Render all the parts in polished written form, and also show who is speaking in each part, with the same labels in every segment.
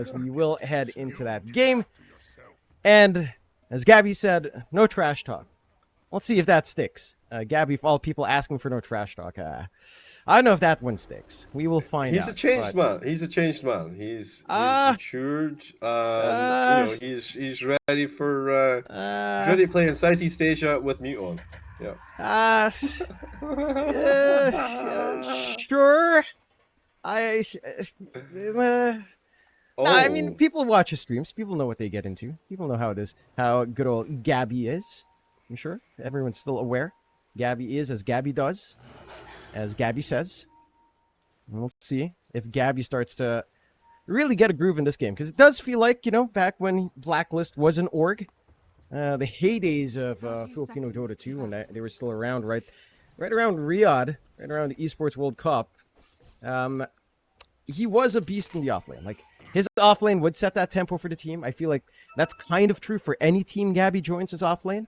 Speaker 1: as we will head into that game. And as Gabby said, no trash talk. Let's see if that sticks. Gabby, of all people asking for no trash talk, I don't know if that one sticks. We will find out.
Speaker 2: He's a changed man. He's a changed man. He's matured. You know, he's ready for ready to play in Southeast Asia with mute on. Yeah.
Speaker 1: Sure. I mean, people watch his streams. People know what they get into. People know how it is. How good old Gabby is. I'm sure everyone's still aware. Gabby is as Gabby does, as Gabby says. And we'll see if Gabby starts to really get a groove in this game, because it does feel like, you know, back when Blacklist was an org, the heydays of Filipino Dota 2, when they were still around, right around Riyadh, right around the Esports World Cup. He was a beast in the offlane. Like, his offlane would set that tempo for the team. I feel like that's kind of true for any team Gabby joins his offlane.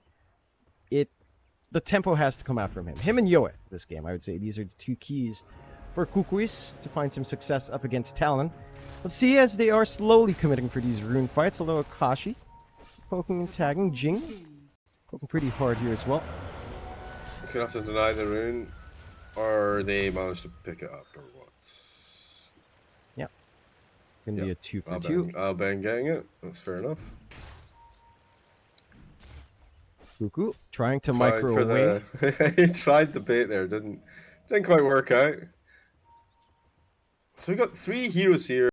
Speaker 1: The tempo has to come out from him. Him and Yoe this game, I would say. These are the two keys for Kukuys to find some success up against Talon. Let's see as they are slowly committing for these rune fights. Although Akashi poking and tagging. Jing poking pretty hard here as well.
Speaker 2: He's going to have to deny the rune, or they manage to pick it up, or what?
Speaker 1: Yeah. Gonna be a 2 for 2.
Speaker 2: I'll bang getting it. That's fair enough.
Speaker 1: Kuku trying to micro away.
Speaker 2: He tried the bait there, didn't quite work out. So we got 3 heroes here.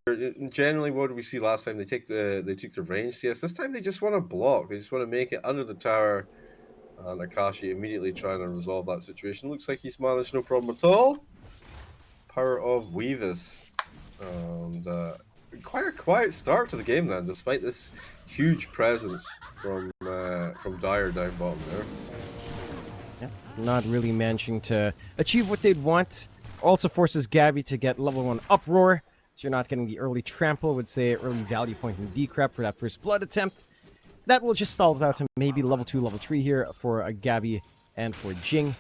Speaker 2: Generally, what did we see last time? They took the range CS. This time they just want to block. They just want to make it under the tower. And Akashi immediately trying to resolve that situation. Looks like he's managed no problem at all. Power of Weavis. And quite a quiet start to the game then, despite this huge presence from Dire down bottom there.
Speaker 1: Yeah, not really managing to achieve what they'd want. Also forces Gabby to get level 1 Uproar, so you're not getting the early trample, would say early value point in decrep for that first blood attempt. That will just stall it out to maybe level 2, level 3 here for Gabby and for Jing.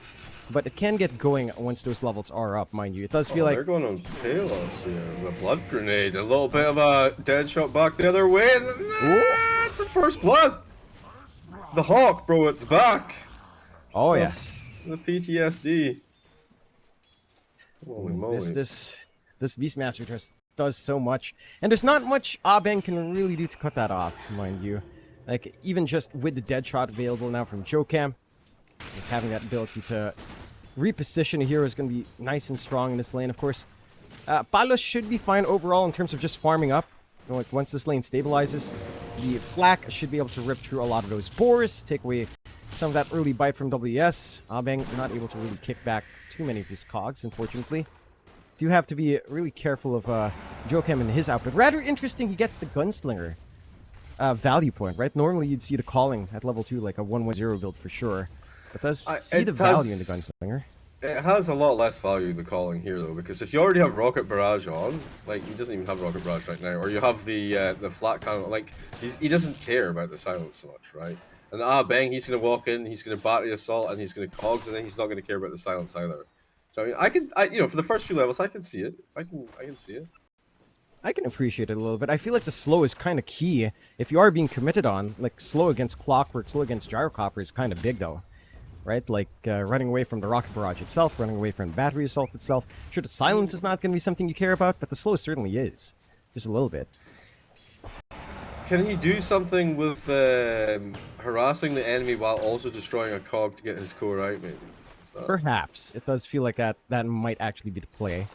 Speaker 1: But it can get going once those levels are up, mind you. It does feel like...
Speaker 2: They're going on Palos here. The blood grenade. A little bit of a dead shot back the other way. It's the first blood. The Hawk, bro, it's back.
Speaker 1: Oh, yes.
Speaker 2: The PTSD. Holy moly.
Speaker 1: This Beastmaster just does so much. And there's not much Abeng can really do to cut that off, mind you. Like, even just with the dead shot available now from Jokam, just having that ability to reposition a hero is going to be nice and strong in this lane. Of course, Palos should be fine overall in terms of just farming up. You know, like, once this lane stabilizes, the Flak should be able to rip through a lot of those boars, take away some of that early bite from WS. Abeng not able to really kick back too many of his cogs, unfortunately. Do have to be really careful of Jokam and his output. Rather interesting, he gets the Gunslinger value point, right? Normally you'd see the Calling at level 2, like a 1-1-0 build for sure. But does see the value in the Gunslinger.
Speaker 2: It has a lot less value, the Calling here, though, because if you already have Rocket Barrage on, like, he doesn't even have Rocket Barrage right now, or you have the flat cannon, like, he doesn't care about the silence so much, right? And bang, he's going to walk in, he's going to battery assault, and he's going to cogs, and then he's not going to care about the silence either. So, I mean, you know, for the first few levels, I can see it. I can see it.
Speaker 1: I can appreciate it a little bit. I feel like the slow is kind of key. If you are being committed on, like, slow against Clockwork, slow against Gyrocopter is kind of big, though. Right? Like, running away from the Rocket Barrage itself, running away from Battery Assault itself. Sure, the silence is not going to be something you care about, but the slow certainly is. Just a little bit.
Speaker 2: Can he do something with harassing the enemy while also destroying a cog to get his core out, maybe?
Speaker 1: Perhaps. It does feel like that might actually be the play.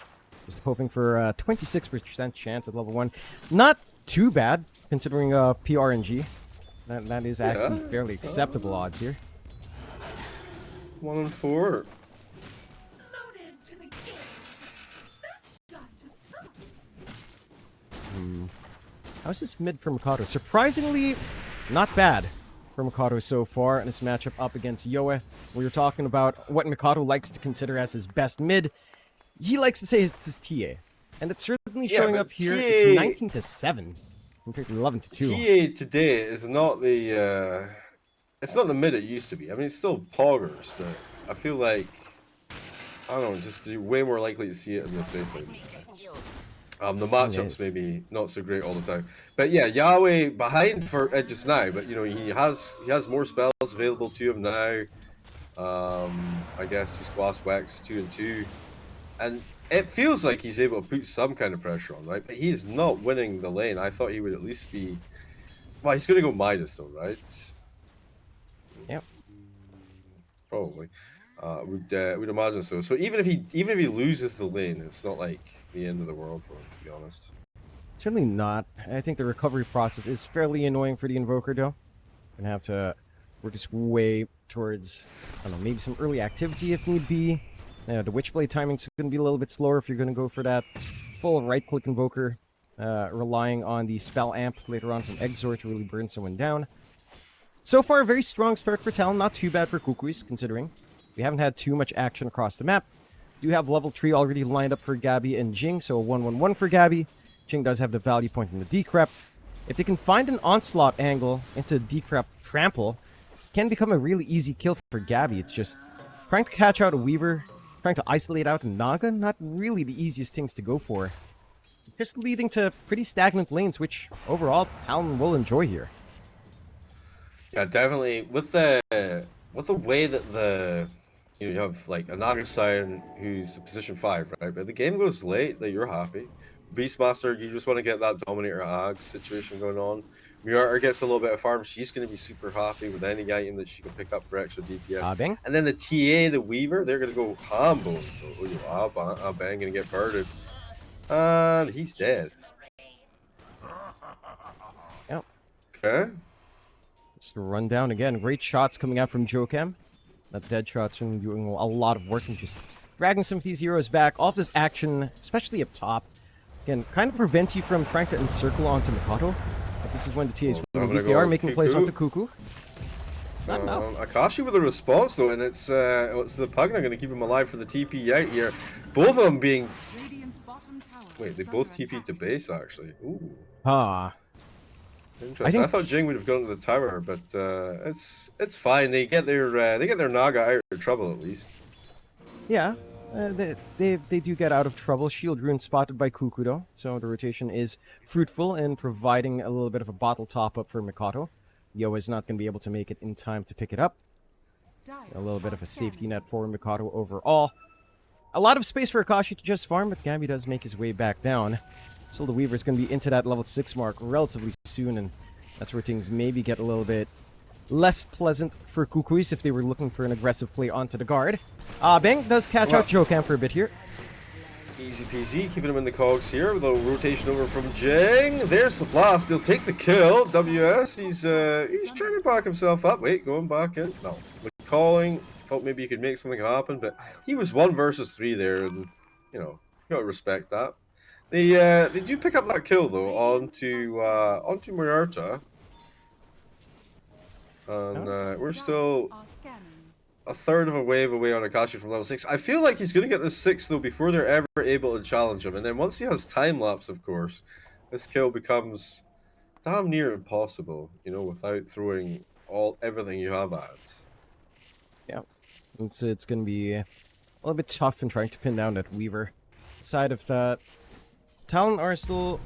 Speaker 1: Just hoping for a 26% chance at level 1. Not too bad, considering PRNG. That is actually fairly acceptable odds here.
Speaker 2: 1 in 4.
Speaker 1: How's this mid for Mikado? Surprisingly, not bad for Mikado so far in this matchup up against Yoe. We were talking about what Mikado likes to consider as his best mid. He likes to say it's his TA. And it's certainly showing up here. It's 19-7 compared to 11-2.
Speaker 2: TA today is not the... it's not the mid it used to be. I mean, it's still poggers, but I feel like, I don't know, just way more likely to see it in the safe lane. The matchups maybe not so great all the time, but yeah, Yahweh behind for just now. But you know he has more spells available to him now. I guess he's Glass Wex 2 and 2, and it feels like he's able to put some kind of pressure on, right? But he's not winning the lane. I thought he would at least be. Well, he's going to go Midas though, right?
Speaker 1: Yep.
Speaker 2: Probably. Would imagine so. So even if he loses the lane, it's not like the end of the world for him, to be honest.
Speaker 1: Certainly not. I think the recovery process is fairly annoying for the Invoker, though. Gonna have to work his way towards, I don't know, maybe some early activity if need be. The Witchblade timing's gonna be a little bit slower if you're gonna go for that full right-click Invoker, relying on the spell amp later on from Exort to really burn someone down. So far, a very strong start for Talon. Not too bad for Kukuys, considering we haven't had too much action across the map. Do have level 3 already lined up for Gabby and Jing, so a 1-1-1 for Gabby. Jing does have the value point in the decrep. If they can find an onslaught angle into decrep trample, it can become a really easy kill for Gabby. It's just trying to catch out a Weaver, trying to isolate out a Naga, not really the easiest things to go for. Just leading to pretty stagnant lanes, which overall Talon will enjoy here.
Speaker 2: Yeah, definitely. With the way that you have like a Naga Scion who's position 5, right? But the game goes late, that you're happy. Beastmaster, you just want to get that Dominator Ag situation going on. Murata gets a little bit of farm. She's going to be super happy with any item that she can pick up for extra DPS. And then the TA, the Weaver, they're going to go ham bones. So, Bang going to get birded. And he's dead.
Speaker 1: Yep.
Speaker 2: Okay.
Speaker 1: Just to run down again. Great shots coming out from Jokam. That dead shot's doing a lot of work and just dragging some of these heroes back. All of this action, especially up top, again, kind of prevents you from trying to encircle onto Mikado. But this is when the TAs really weak. They are making plays onto Kuku. Not enough.
Speaker 2: Akashi with a response though, and it's the Pugna going to keep him alive for the TP out here. Both of them being. Wait, they both TP'd to base actually. Ooh. Interesting. I thought Jing would have gone to the tower, but it's fine. They get their Naga out of trouble at least.
Speaker 1: Yeah. They do get out of trouble. Shield Rune spotted by Kukudo, so the rotation is fruitful in providing a little bit of a bottle top-up for Mikado. Yo is not going to be able to make it in time to pick it up. A little bit of a safety net for Mikado overall. A lot of space for Akashi to just farm, but Gabby does make his way back down. Still, the Weaver is going to be into that level 6 mark relatively soon, and that's where things maybe get a little bit less pleasant for Kukuys if they were looking for an aggressive play onto the guard. Bang does catch out Jokam for a bit here.
Speaker 2: Easy peasy, keeping him in the cogs here. A little rotation over from Jing. There's the blast. He'll take the kill. WS, he's trying to back himself up. Wait, going back in. No. Calling. Thought maybe he could make something happen, but he was 1 versus 3 there, and you know, you gotta respect that. They do pick up that kill though onto Murata. And we're still a third of a wave away on Akashi from level 6. I feel like he's going to get the 6 though before they're ever able to challenge him. And then once he has time lapse, of course, this kill becomes damn near impossible, you know, without throwing everything you have at it.
Speaker 1: Yeah, it's going to be a little bit tough in trying to pin down that Weaver. Aside of that, Talon are still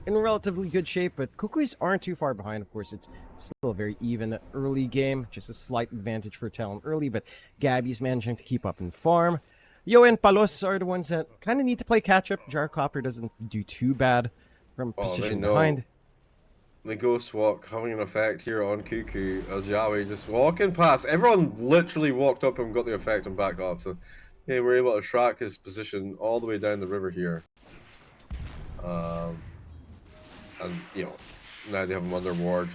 Speaker 1: in relatively good shape, but Kukuys aren't too far behind. Of course, it's still a very even early game. Just a slight advantage for Talon early, but Gabby's managing to keep up in farm. Yo and Palos are the ones that kind of need to play catch-up. Jarcopter doesn't do too bad from position behind.
Speaker 2: The Ghost Walk having an effect here on Kuku as Yahweh just walking past. Everyone literally walked up and got the effect and backed off. So, yeah, we're able to track his position all the way down the river here. And, you know, now they have him under ward.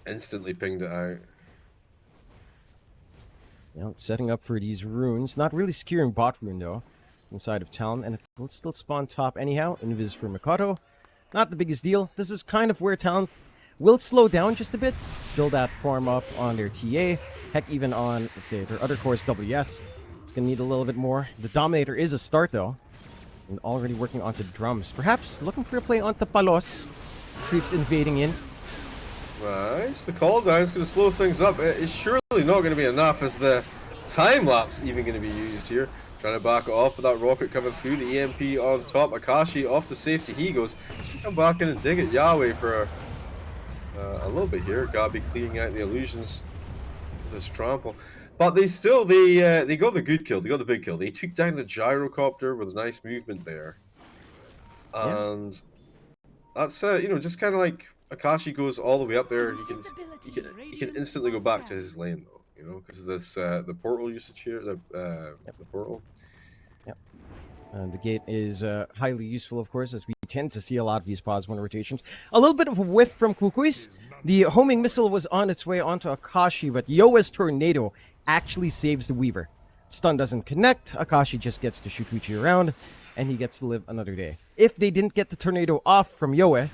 Speaker 2: Instantly pinged it out.
Speaker 1: You know, setting up for these runes. Not really securing bot rune, though, inside of Talon. And it will still spawn top anyhow. Invis for Mikado. Not the biggest deal. This is kind of where Talon will slow down just a bit. Build that farm up on their TA. Heck, even on, let's say, their other core's WS. It's going to need a little bit more. The Dominator is a start, though. And already working onto drums. Perhaps looking for a play onto Palos. Creeps invading in.
Speaker 2: Nice. The call down is going to slow things up. It's surely not going to be enough. Is the time lapse even going to be used here? Trying to back it off with that rocket coming through. The EMP on top. Akashi off to safety. He goes. Come back in and dig it. Yahweh for a little bit here. Gabi clearing out the illusions of this trample. But they still, they got the good kill. They got the big kill. They took down the gyrocopter with a nice movement there. And that's, you know, just kind of like Akashi goes all the way up there. He can instantly go back to his lane, though. You know, because of this, the portal usage here, the portal.
Speaker 1: Yep. The gate is highly useful, of course, as we tend to see a lot of these pause 1 rotations. A little bit of a whiff from Kukuys. The homing missile was on its way onto Akashi, but Yoa's tornado actually saves the Weaver. Stun doesn't connect, Akashi just gets to Shukuchi around, and he gets to live another day. If they didn't get the tornado off from Yoa,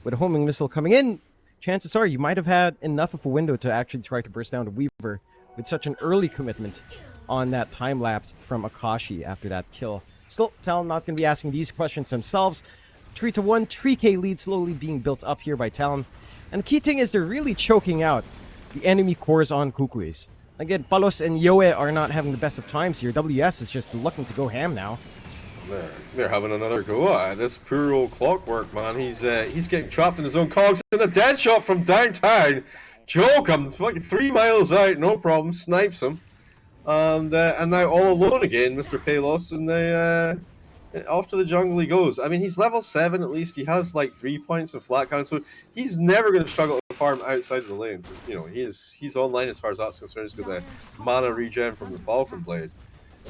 Speaker 1: with a homing missile coming in, chances are you might have had enough of a window to actually try to burst down the Weaver with such an early commitment on that time lapse from Akashi after that kill. Still, Talon not going to be asking these questions themselves. 3-1, 3k lead slowly being built up here by Talon. And the key thing is they're really choking out the enemy cores on Kukuys. Again, Palos and Yoe are not having the best of times here. WS is just looking to go ham now.
Speaker 2: They're having another go at this poor old Clockwork, man. He's getting trapped in his own cogs. And a dead shot from downtown. Joe comes like 3 miles out, no problem, snipes him. And now all alone again, Mr. Palos, and they off to the jungle he goes. I mean, he's level 7 at least. He has like 3 points of flat count, so he's never going to struggle to farm outside of the lane. You know, he's online as far as that's concerned. He's got the mana regen from the Falcon Blade.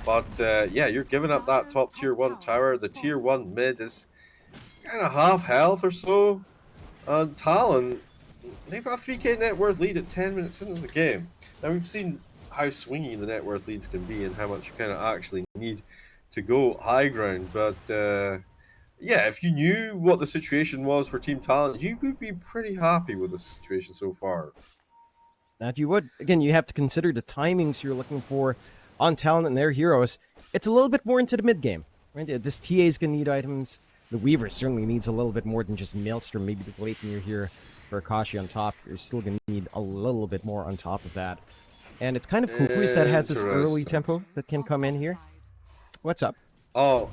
Speaker 2: But yeah, you're giving up that top tier 1 tower. The tier 1 mid is kind of half health or so. And Talon, they've got a 3k net worth lead at 10 minutes into the game. Now we've seen how swingy the net worth leads can be and how much you kind of actually need to go high ground. But yeah, if you knew what the situation was for Team Talon, you would be pretty happy with the situation so far.
Speaker 1: That you would. Again, you have to consider the timings you're looking for on Talon and their heroes. It's a little bit more into the mid game, right? This TA is going to need items. The Weaver certainly needs a little bit more than just Maelstrom. Maybe the Gleipnir here for Akashi on top. You're still going to need a little bit more on top of that. And it's kind of Kukuys that has this early tempo that can come in here. What's up?
Speaker 2: Oh,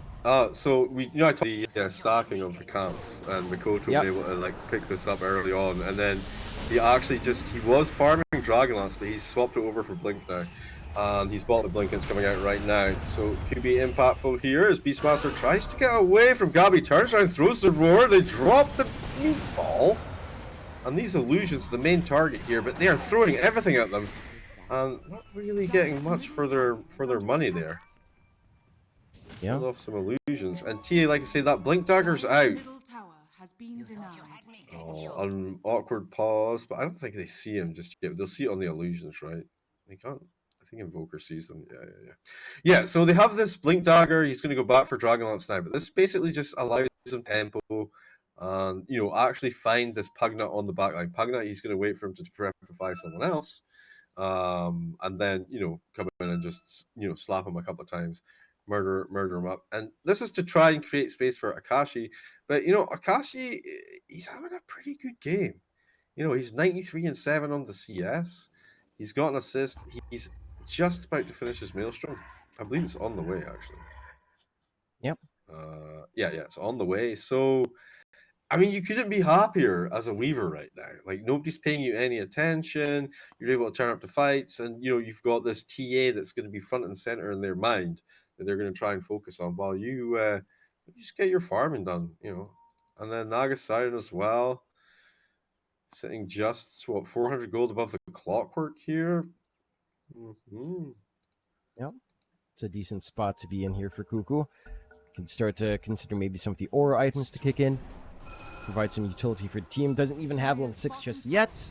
Speaker 2: so I talked the stacking of the camps, and Mikoto was able to like pick this up early on, and then he actually he was farming Dragonlance, but he's swapped it over for Blink now, and he's bought the Blink. It's coming out right now, so it could be impactful here as Beastmaster tries to get away from Gabi, turns around, throws the roar, they drop the new ball, and these illusions the main target here, but they are throwing everything at them. And not really getting much for their money there.
Speaker 1: Yeah.
Speaker 2: Off some illusions. And TA, like I say, that Blink Dagger's out. Oh, an awkward pause, but I don't think they see him just yet. They'll see it on the illusions, right? They can't. I think Invoker sees them. Yeah, so they have this Blink Dagger. He's going to go back for Dragonlance now, but this basically just allows him tempo and, you know, actually find this Pugnut on the backline. Pugnut, he's going to wait for him to rectify someone else. And then, you know, come in and just, you know, slap him a couple of times, murder him up. And this is to try and create space for Akashi. But, you know, Akashi, he's having a pretty good game. You know, he's 93-7 on the CS. He's got an assist. He's just about to finish his Maelstrom. I believe it's on the way, actually.
Speaker 1: Yep.
Speaker 2: Yeah, it's on the way. So, I mean, you couldn't be happier as a Weaver right now. Like, nobody's paying you any attention. You're able to turn up to fights, and, you know, you've got this TA that's going to be front and center in their mind that they're going to try and focus on while you just get your farming done, you know. And then Nagasiren as well, sitting just, 400 gold above the Clockwork here.
Speaker 1: Yep. It's a decent spot to be in here for Kuku. You can start to consider maybe some of the aura items to kick in. Provide some utility for the team. Doesn't even have level 6 just yet.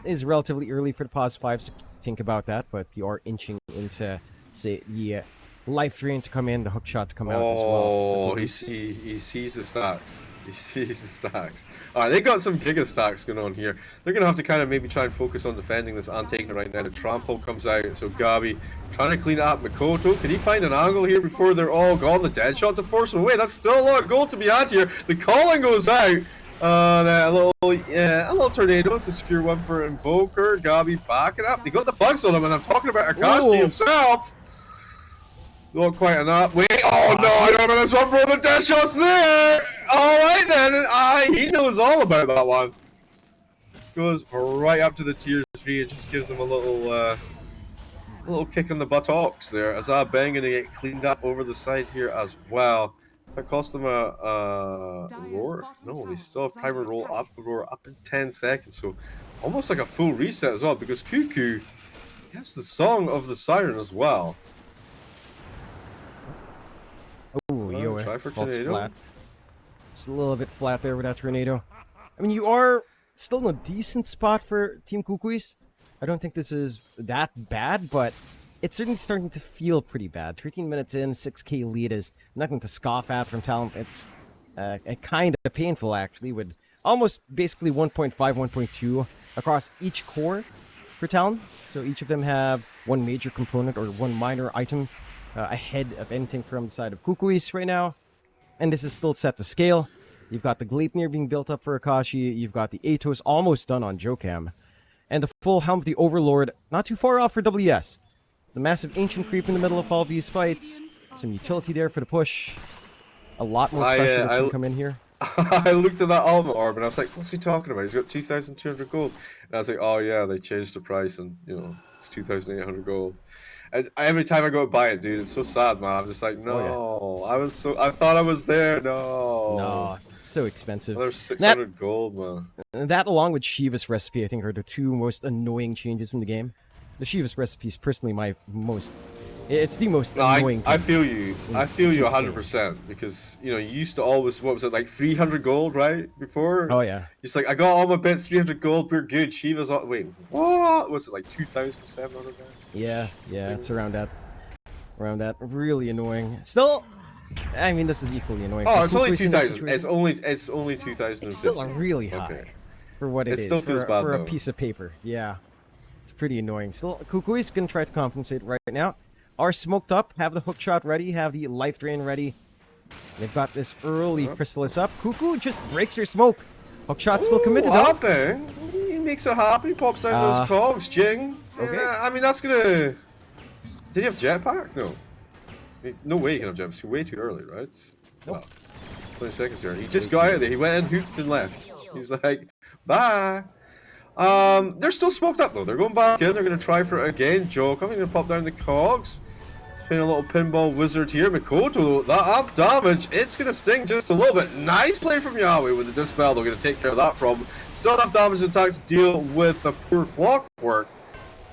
Speaker 1: Is relatively early for the pause 5, so think about that. But you are inching into, say, the life drain to come in, the hook shot to come out as well.
Speaker 2: Oh, he sees the stacks. He sees the stacks. All right, they got some giga stacks going on here. They're going to have to kind of maybe try and focus on defending this and taking it right now. The trample comes out, so Gabi trying to clean it up. Mikoto, can he find an angle here before they're all gone? The dead shot to force him away. That's still a lot of gold to be had here. The calling goes out. And a little tornado to secure one for Invoker. Gabi backing up. They got the bugs on him, and I'm talking about Akashi himself. Not quite enough. Wait, oh no, I don't remember this one, bro. The death shot's there. All right then, he knows all about that one. Goes right up to the tier 3 and just gives him a little kick in the buttocks there. As Bang gonna get cleaned up over the side here as well. That cost them a roar. No, they still have timer roll up roar up in 10 seconds. So almost like a full reset as well, because Kukuy gets the song of the siren as well.
Speaker 1: Oh, yo,
Speaker 2: try for
Speaker 1: false
Speaker 2: tornado.
Speaker 1: flat. Just a little bit flat there with that tornado. I mean, you are still in a decent spot for Team Kukuys. I don't think this is that bad, but it's certainly starting to feel pretty bad. 13 minutes in, 6k lead is nothing to scoff at from Talon. It's kind of painful, actually, with almost basically 1.5, 1.2 across each core for Talon. So each of them have one major component or one minor item ahead of anything from the side of Kukuys right now. And this is still set to scale. You've got the Gleipnir being built up for Akashi. You've got the Atos almost done on Jokam. And the full Helm of the Overlord not too far off for WS. The massive Ancient creep in the middle of all these fights. Some utility there for the push. A lot more pressure that can come in here.
Speaker 2: I looked at that Ultimate Orb and I was like, what's he talking about? He's got 2,200 gold. And I was like, oh yeah, they changed the price and, you know, it's 2,800 gold. And every time I go to buy it, dude, it's so sad, man. I'm just like, no. Oh, yeah. I thought I was there. No.
Speaker 1: It's so expensive.
Speaker 2: Another 600 gold, man.
Speaker 1: That along with Shiva's recipe, I think, are the two most annoying changes in the game. The Shiva's recipe is personally it's the most annoying thing.
Speaker 2: I feel you. I feel you 100%, because, you know, you used to always, what was it, like 300 gold, right? Before?
Speaker 1: Oh, yeah.
Speaker 2: It's like, I got all my bits, 300 gold, we're good. Shiva's, wait, what? Was it like 2,700?
Speaker 1: Yeah, it's around that. Really annoying. Still, I mean, this is equally annoying.
Speaker 2: Oh, it's only 2,000. It's only 2,000.
Speaker 1: It's still really high for what it is.
Speaker 2: Still feels bad,
Speaker 1: for
Speaker 2: though.
Speaker 1: A piece of paper. Yeah, it's pretty annoying. Still, Kukuys gonna try to compensate right now. Are smoked up, have the hook shot ready, have the life drain ready. They've got this early Chrysalis up. Kukuy just breaks her smoke. Hook shot still committed up.
Speaker 2: He makes it happen. He pops down those cogs. Jing. Okay. Yeah, I mean, that's gonna. Did he have jetpack? No. No way he can have jetpack. It's way too early, right?
Speaker 1: Nope.
Speaker 2: 20 seconds here. He just got out of there. He went in, hooped, and left. He's like, bye. They're still smoked up though. They're going back in. They're gonna try for it again. Joe coming to pop down the cogs. Playing a little pinball wizard here. Mikoto, that up damage, it's going to sting just a little bit. Nice play from Yahweh with the Dispel. They're going to take care of that problem. Still enough damage in time to deal with the poor clockwork.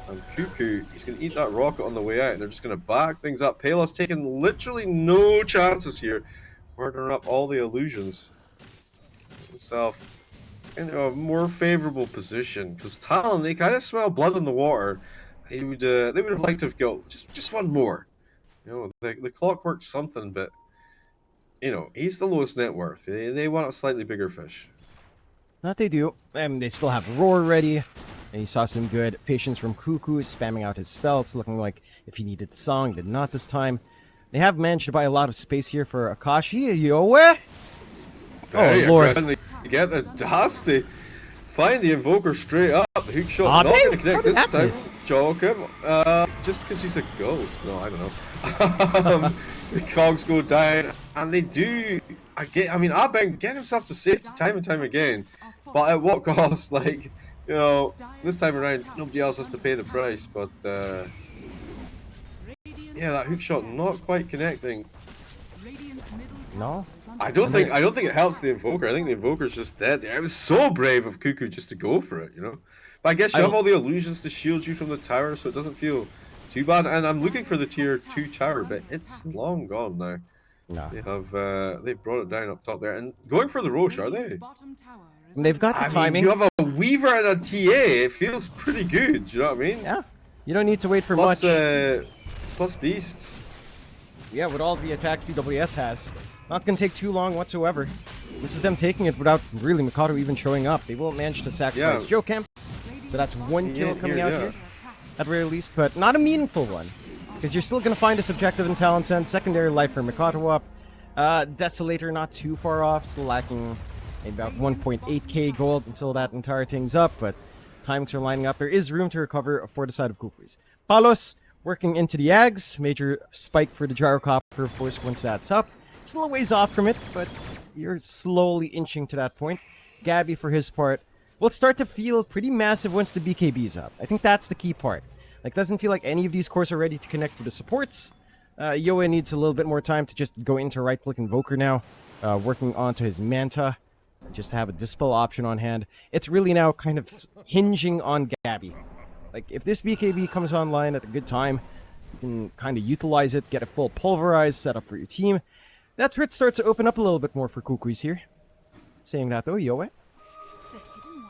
Speaker 2: And Kukuy, he's going to eat that rocket on the way out. And they're just going to back things up. Palos taking literally no chances here. Murdering up all the illusions. Himself in a more favorable position. Because Talon, they kind of smell blood in the water. They would have liked to have got just one more. You know, the clockwork's something, but, you know, he's the lowest net worth. They want a slightly bigger fish.
Speaker 1: That they do. And they still have Roar ready. And you saw some good patience from Kukuy spamming out his spell. It's looking like if he needed the song, did not this time. They have managed to buy a lot of space here for Akashi. Yoe! Oh, Lord.
Speaker 2: They get the Dusty. Find the Invoker straight up. The hook shot not going to connect this time. Choke him. Just because he's a ghost. No, I don't know. The cogs go down, and they do. I mean, Abeng get himself to safety time and time again, but at what cost? Like, you know, this time around, nobody else has to pay the price. But yeah, that hook shot not quite connecting.
Speaker 1: No,
Speaker 2: I don't think it helps the Invoker. I think the Invoker's just dead. It was so brave of Kukuy just to go for it, you know. But I guess you have all the illusions to shield you from the tower, so it doesn't feel too bad. And I'm looking for the tier 2 tower, but it's long gone now.
Speaker 1: No.
Speaker 2: They brought it down up top there, and going for the Roche, are they?
Speaker 1: And they've got the timing.
Speaker 2: Mean, you have a Weaver and a TA. It feels pretty good. Do you know what I mean?
Speaker 1: Yeah. You don't need to wait for
Speaker 2: much.
Speaker 1: Plus
Speaker 2: beasts.
Speaker 1: Yeah, with all the attacks BWS has. Not going to take too long whatsoever. This is them taking it without really Mikado even showing up. They will manage to sacrifice Jokam. So that's one kill coming out here. At very least, but not a meaningful one. Because you're still going to find a subjective in Talon Sense. Secondary life for Mikado up. Desolator not too far off. Still lacking about 1.8k gold until that entire thing's up. But timings are lining up. There is room to recover for the side of Kukuys. Palos Working into the Ags, major spike for the Gyrocopter, of course, once that's up. Still a ways off from it, but you're slowly inching to that point. Gabby, for his part, will start to feel pretty massive once the BKB's up. I think that's the key part. Like, doesn't feel like any of these cores are ready to connect with the supports. Yoa needs a little bit more time to just go into right-click Invoker now, working onto his Manta, just to have a Dispel option on hand. It's really now kind of hinging on Gabby. Like, if this BKB comes online at a good time, you can kind of utilize it, get a full Pulverize set up for your team. That's where it starts to open up a little bit more for Kukuys here. Saying that though, Yoa.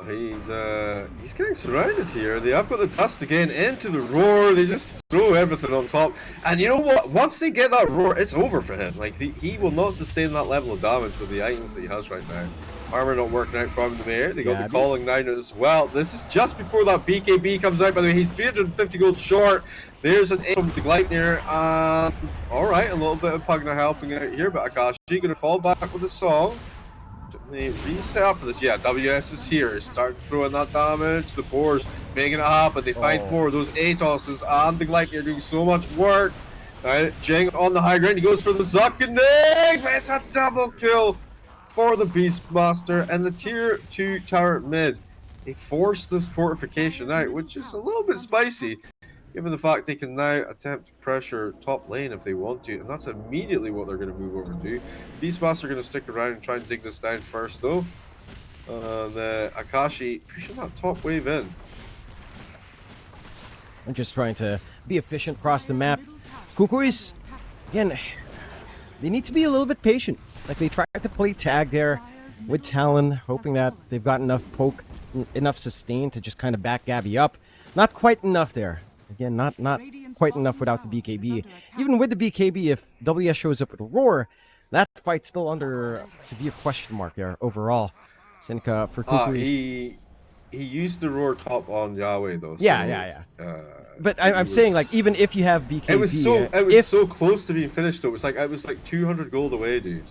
Speaker 2: He's getting surrounded here. They have got the dust again into the roar. They just throw everything on top. And you know what? Once they get that roar, it's over for him. Like, he will not sustain that level of damage with the items that he has right now. Armor not working out from the air. They got the calling 9 as well. This is just before that BKB comes out. By the way, he's 350 gold short. There's an aim from the Gleipnir. Alright, a little bit of Pugna helping out here, but Akashi going to fall back with a song. They reset up for this. Yeah, WS is here. Start throwing that damage. The boars making it happen. They find more. Those Atoses and the Gleipnir are doing so much work. Alright, Jing on the high ground. He goes for the Zuckenig. It's a double kill for the Beastmaster and the tier 2 tower mid. They force this fortification out, which is a little bit spicy, given the fact they can now attempt to pressure top lane if they want to, and that's immediately what they're going to move over and do. Beastmaster are going to stick around and try and dig this down first, though. And Akashi pushing that top wave in.
Speaker 1: I'm just trying to be efficient across the map. Kukuys, again, they need to be a little bit patient. Like, they tried to play tag there with Talon, hoping that they've got enough poke, enough sustain to just kind of back Gabby up. Not quite enough there. Again, not quite enough without the BKB. Even with the BKB, if WS shows up with a roar, that fight's still under severe question mark there overall. Seneca for Kukuys.
Speaker 2: He used the roar top on Yahweh though. So,
Speaker 1: yeah. But I'm saying, like, even if you have BKB,
Speaker 2: it was so close to being finished though. I was like 200 gold away, dude.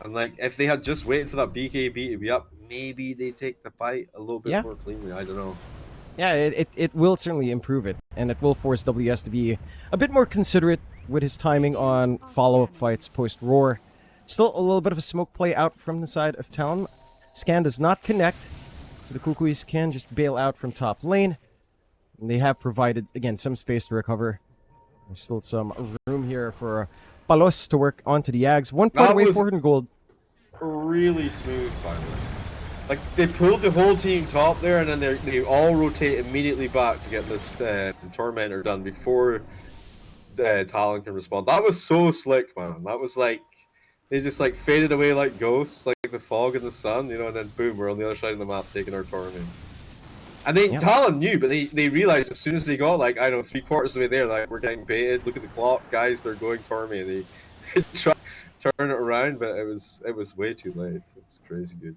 Speaker 2: And like, if they had just waited for that BKB to be up, maybe they take the fight a little bit more cleanly. I don't know.
Speaker 1: Yeah, it will certainly improve it, and it will force WS to be a bit more considerate with his timing on follow-up fights post-roar. Still a little bit of a smoke play out from the side of Talon. Scan does not connect, so the Kukuys can just bail out from top lane. And they have provided, again, some space to recover. There's still some room here for Palos to work onto the Ags. 1 point away, 400 gold.
Speaker 2: Really smooth, finally. Like, they pulled the whole team top there, and then they all rotate immediately back to get this Tormentor done before Talon can respond. That was so slick, man. That was like, they just like faded away like ghosts, like the fog in the sun, you know, and then boom, we're on the other side of the map taking our Torment. And Talon knew, but they realized as soon as they got, like, I don't know, 3/4 of the way there, like, we're getting baited, look at the clock, guys, they're going Torment. They try to turn it around, but it was way too late. It's crazy good.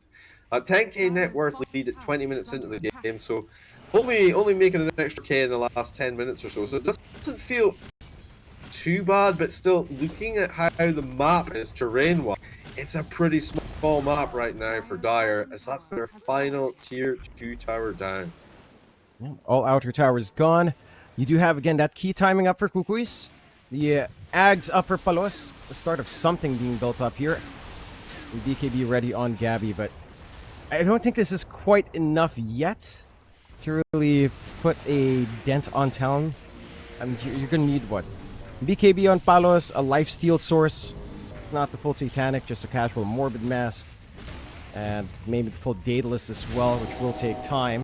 Speaker 2: 10k net worth lead at 20 minutes into the game, so only making an extra K in the last 10 minutes or so. So it doesn't feel too bad, but still, looking at how the map is terrain-wise, it's a pretty small map right now for Dire, as that's their final tier 2 tower down.
Speaker 1: Yeah, all outer towers gone. You do have, again, that key timing up for Kukuys. The Ags up for Palos. The start of something being built up here. The BKB ready on Gabby, but I don't think this is quite enough yet to really put a dent on Talon. I mean, you're going to need, what? BKB on Palos, a lifesteal source. Not the full Satanic, just a casual Morbid Mask. And maybe the full Daedalus as well, which will take time.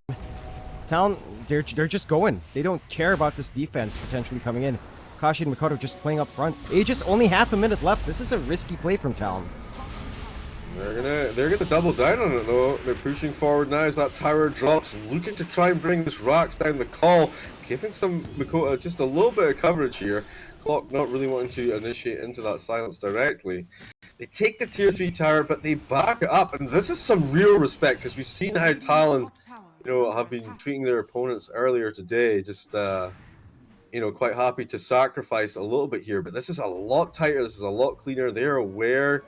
Speaker 1: Talon, they're just going. They don't care about this defense potentially coming in. Kashi and Mikoto just playing up front. Aegis, only half a minute left. This is a risky play from Talon.
Speaker 2: They're gonna double down on it though. They're pushing forward now as that tower drops, looking to try and bring this Rax down the call, giving some Mikoto just a little bit of coverage here. Clock not really wanting to initiate into that silence directly. They take the tier 3 tower, but they back it up, and this is some real respect because we've seen how Talon, you know, have been treating their opponents earlier today. Just you know, quite happy to sacrifice a little bit here, but this is a lot tighter. This is a lot cleaner. They're aware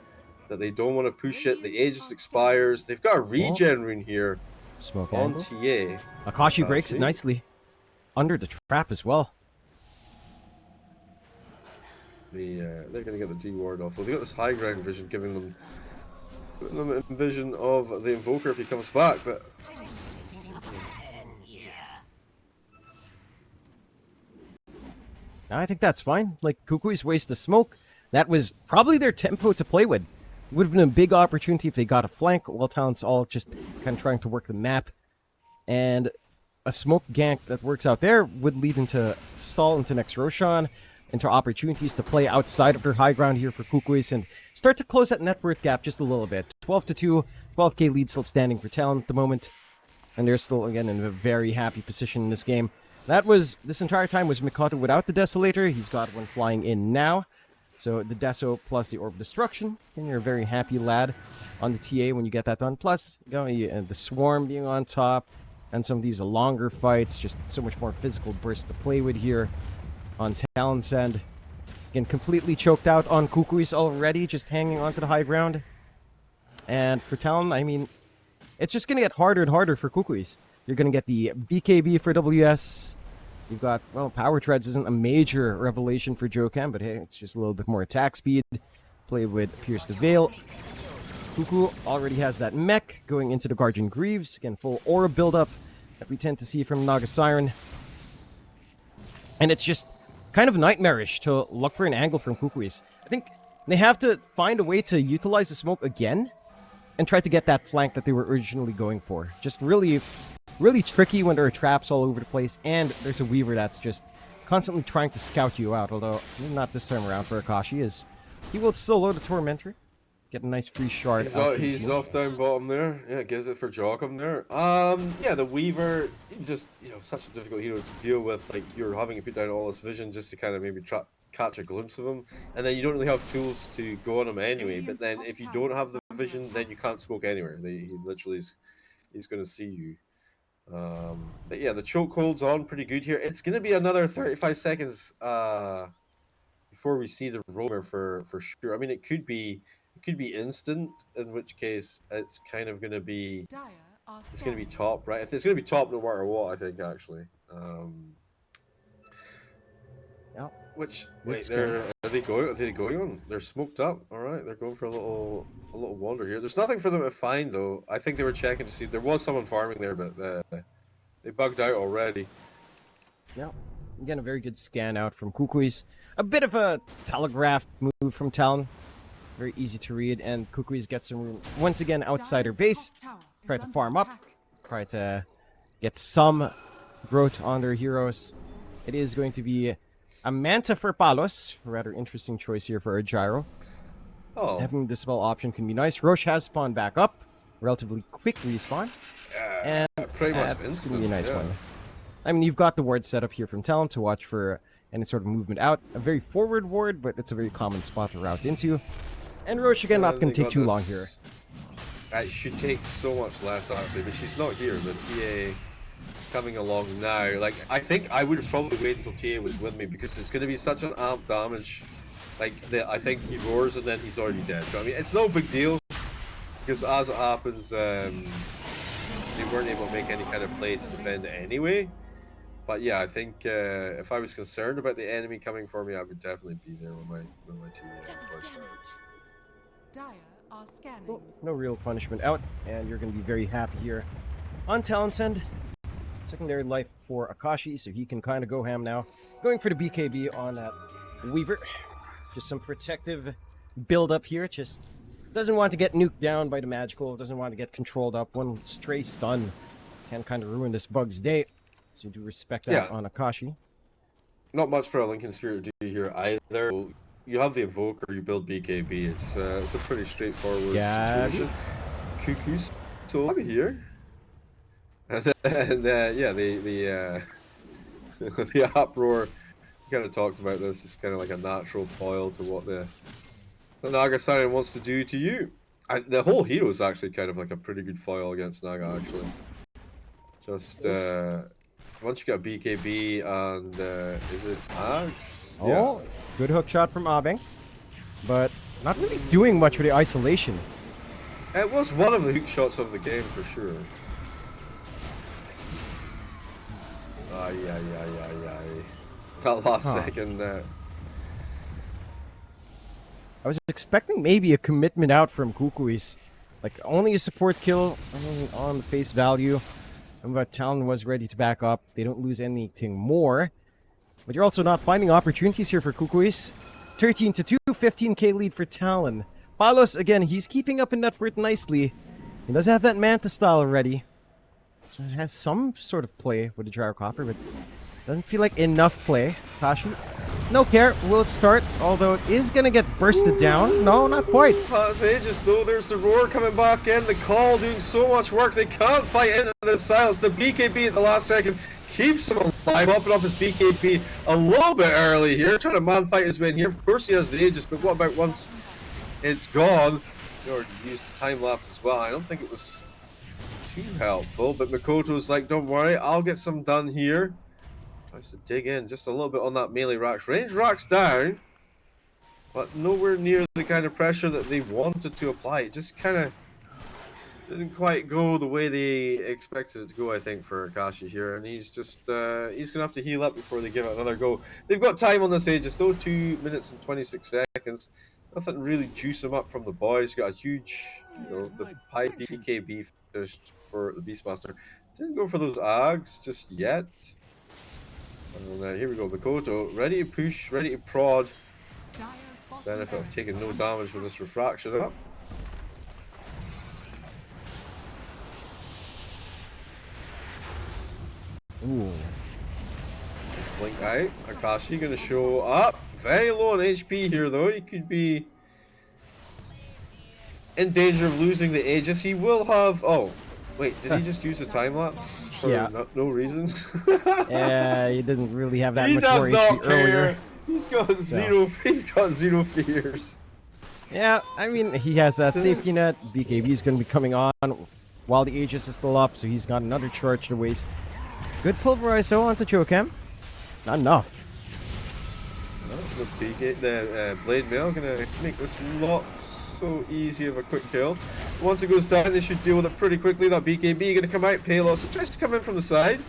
Speaker 2: that they don't want to push it. The Aegis expires. They've got a regen rune here.
Speaker 1: Smoke
Speaker 2: on
Speaker 1: angle.
Speaker 2: TA.
Speaker 1: Akashi breaks it nicely. Under the trap as well.
Speaker 2: they're going to get the D ward off. They've got this high ground vision, giving them a vision of the Invoker if he comes back. But
Speaker 1: I think that's fine. Like, Kukuys waste the smoke. That was probably their tempo to play with. Would have been a big opportunity if they got a flank, while Talon's all just kind of trying to work the map. And a smoke gank that works out there would lead into stall into next Roshan, into opportunities to play outside of their high ground here for Kukuys and start to close that net worth gap just a little bit. 12-2, 12k lead still standing for Talon at the moment. And they're still, again, in a very happy position in this game. This entire time was Mikado without the Desolator. He's got one flying in now. So the Deso plus the Orb of Destruction. And you're a very happy lad on the TA when you get that done. Plus, the Swarm being on top. And some of these longer fights. Just so much more physical burst to play with here on Talon's end. Again, completely choked out on Kukuys already. Just hanging onto the high ground. And for Talon, I mean, it's just going to get harder and harder for Kukuys. You're going to get the BKB for WS. You've got, well, Power Treads isn't a major revelation for Jokam, but hey, it's just a little bit more attack speed. Play with Pierce the Veil. Kuku already has that mech going into the Guardian Greaves. Again, full aura buildup that we tend to see from Naga Siren. And it's just kind of nightmarish to look for an angle from Kukuys. I think they have to find a way to utilize the smoke again and try to get that flank that they were originally going for. Just really tricky when there are traps all over the place, and there's a Weaver that's just constantly trying to scout you out, although not this time around for Akashi, as he will still load a Tormentor. Get a nice free shard.
Speaker 2: He's off down bottom there. Yeah, gives it for Joachim there. Yeah, the Weaver, just, such a difficult hero to deal with. Like, you're having to put down all this vision just to kind of maybe catch a glimpse of him, and then you don't really have tools to go on him anyway. But then if you don't have the vision, then you can't smoke anywhere. He literally he's going to see you. But yeah, the choke holds on pretty good here. It's going to be another 35 seconds before we see the roamer for sure. I mean, it could be instant, in which case it's kind of going to be top, right? If it's going to be top no matter what, I think actually.
Speaker 1: Yeah.
Speaker 2: Which wait, are they going on? They're smoked up. All right, they're going for a little wander here. There's nothing for them to find though. I think they were checking to see there was someone farming there, but they bugged out already.
Speaker 1: Yeah, again a very good scan out from Kukuys. A bit of a telegraphed move from Talon. Very easy to read, and Kukuys gets some room once again outside her base. Try to farm up. Try to get some growth on their heroes. It is going to be a Manta for Palos. A rather interesting choice here for a Gyro.
Speaker 2: Oh.
Speaker 1: Having the spell option can be nice. Roche has spawned back up. Relatively quick respawn. And
Speaker 2: pretty much
Speaker 1: that's
Speaker 2: instant.
Speaker 1: going to be a nice one. I mean, you've got the ward set up here from Talon to watch for any sort of movement out. A very forward ward, but it's a very common spot to route into. And Roche, again, not going to take too long here.
Speaker 2: It should take so much less, actually, but she's not here. The TA coming along now. Like, I think I would probably wait until TA was with me, because it's going to be such an amp damage. Like, I think he roars and then he's already dead. So, I mean, it's no big deal, because as it happens, they weren't able to make any kind of play to defend it anyway. But yeah, I think if I was concerned about the enemy coming for me, I would definitely be there when my TA first starts.
Speaker 1: Cool. No real punishment out, and you're going to be very happy here on Talon's end. Secondary life for Akashi, so he can kind of go ham now. Going for the BKB on that Weaver. Just some protective build up here. Just doesn't want to get nuked down by the magical. Doesn't want to get controlled up. One stray stun can kind of ruin this bug's day. So you do respect that on Akashi.
Speaker 2: Not much for a Lincoln Sphere to do here either. You have the Invoker, you build BKB. It's a pretty straightforward situation. Kukuys so over here. And yeah, the uproar. We kind of talked about this. It's kind of like a natural foil to what the Naga Siren wants to do to you. The whole hero is actually kind of like a pretty good foil against Naga, actually. Just once you get a BKB and is it Axe?
Speaker 1: Oh,
Speaker 2: yeah.
Speaker 1: Good hook shot from Abeng, but not really doing much with the isolation.
Speaker 2: It was one of the hook shots of the game for sure. Yeah. That last second.
Speaker 1: I was expecting maybe a commitment out from Kukuys. Like, only a support kill on the face value. But Talon was ready to back up. They don't lose anything more. But you're also not finding opportunities here for Kukuys. 13-2, 15k lead for Talon. Palos, again, he's keeping up in net worth nicely. He does have that Manta style already. So it has some sort of play with the Gyrocopter, but doesn't feel like enough play. Kashi, no care, will start, although it is going to get bursted down. No, not quite.
Speaker 2: Aegis though, there's the roar coming back in, the call doing so much work, they can't fight into the silence. The BKB at the last second keeps him alive, popping off his BKB a little bit early here, trying to man fight his way in here. Of course he has the Aegis, but what about once it's gone? Or used the time lapse as well. I don't think it was too helpful, but Makoto's like, don't worry, I'll get some done here. Tries to dig in just a little bit on that melee racks. Range racks down, but nowhere near the kind of pressure that they wanted to apply. It just kind of didn't quite go the way they expected it to go, I think, for Akashi here. And he's just, he's going to have to heal up before they give it another go. They've got time on this Aegis, though, 2 minutes and 26 seconds. Nothing really juice him up from the boys. Got a huge, you know, the high BKB finished for the Beastmaster. Didn't go for those Ags just yet. And here we go, Makoto, ready to push, ready to prod. Benefit of taking no damage with this refraction up.
Speaker 1: Ooh.
Speaker 2: Just blink out. Akashi gonna show up. Very low on HP here though. He could be in danger of losing the Aegis. He will have. Oh, wait, did he just use the time lapse? For no reasons.
Speaker 1: Yeah, he didn't really have that
Speaker 2: he
Speaker 1: much
Speaker 2: does
Speaker 1: more
Speaker 2: not
Speaker 1: HP
Speaker 2: care.
Speaker 1: earlier.
Speaker 2: He's got zero. He's got zero fears.
Speaker 1: Yeah, I mean, he has that safety net. BKB is going to be coming on while the Aegis is still up, so he's got another charge to waste. Good pulverize though onto Chokam. Not enough.
Speaker 2: The Blade Mail gonna make this not so easy of a quick kill. Once it goes down, they should deal with it pretty quickly. That BKB gonna come out. Palos tries to come in from the side.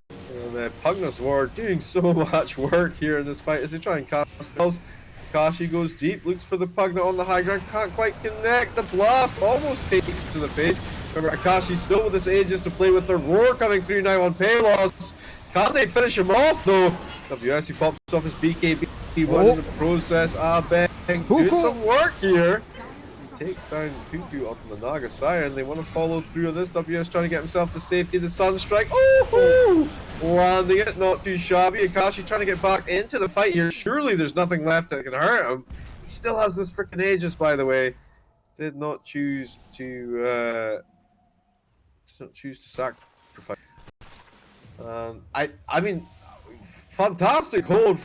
Speaker 2: And Pugnus Ward doing so much work here in this fight as they try and cast spells. Kashi goes deep, looks for the Pugna on the high ground, can't quite connect. The blast almost takes to the face. Remember, Akashi still with this Aegis to play with. The roar coming through now on Palos. Can they finish him off though? WS pops off his BKB. He was in the process. Bang doing some work here. He takes down Kuku up on the Naga Siren. They want to follow through on this. WS trying to get himself to safety. The Sunstrike. Oh! Landing it, not too shabby. Akashi trying to get back into the fight here. Surely there's nothing left that can hurt him. He still has this freaking Aegis, by the way. Did not choose to sacrifice. I mean, fantastic hold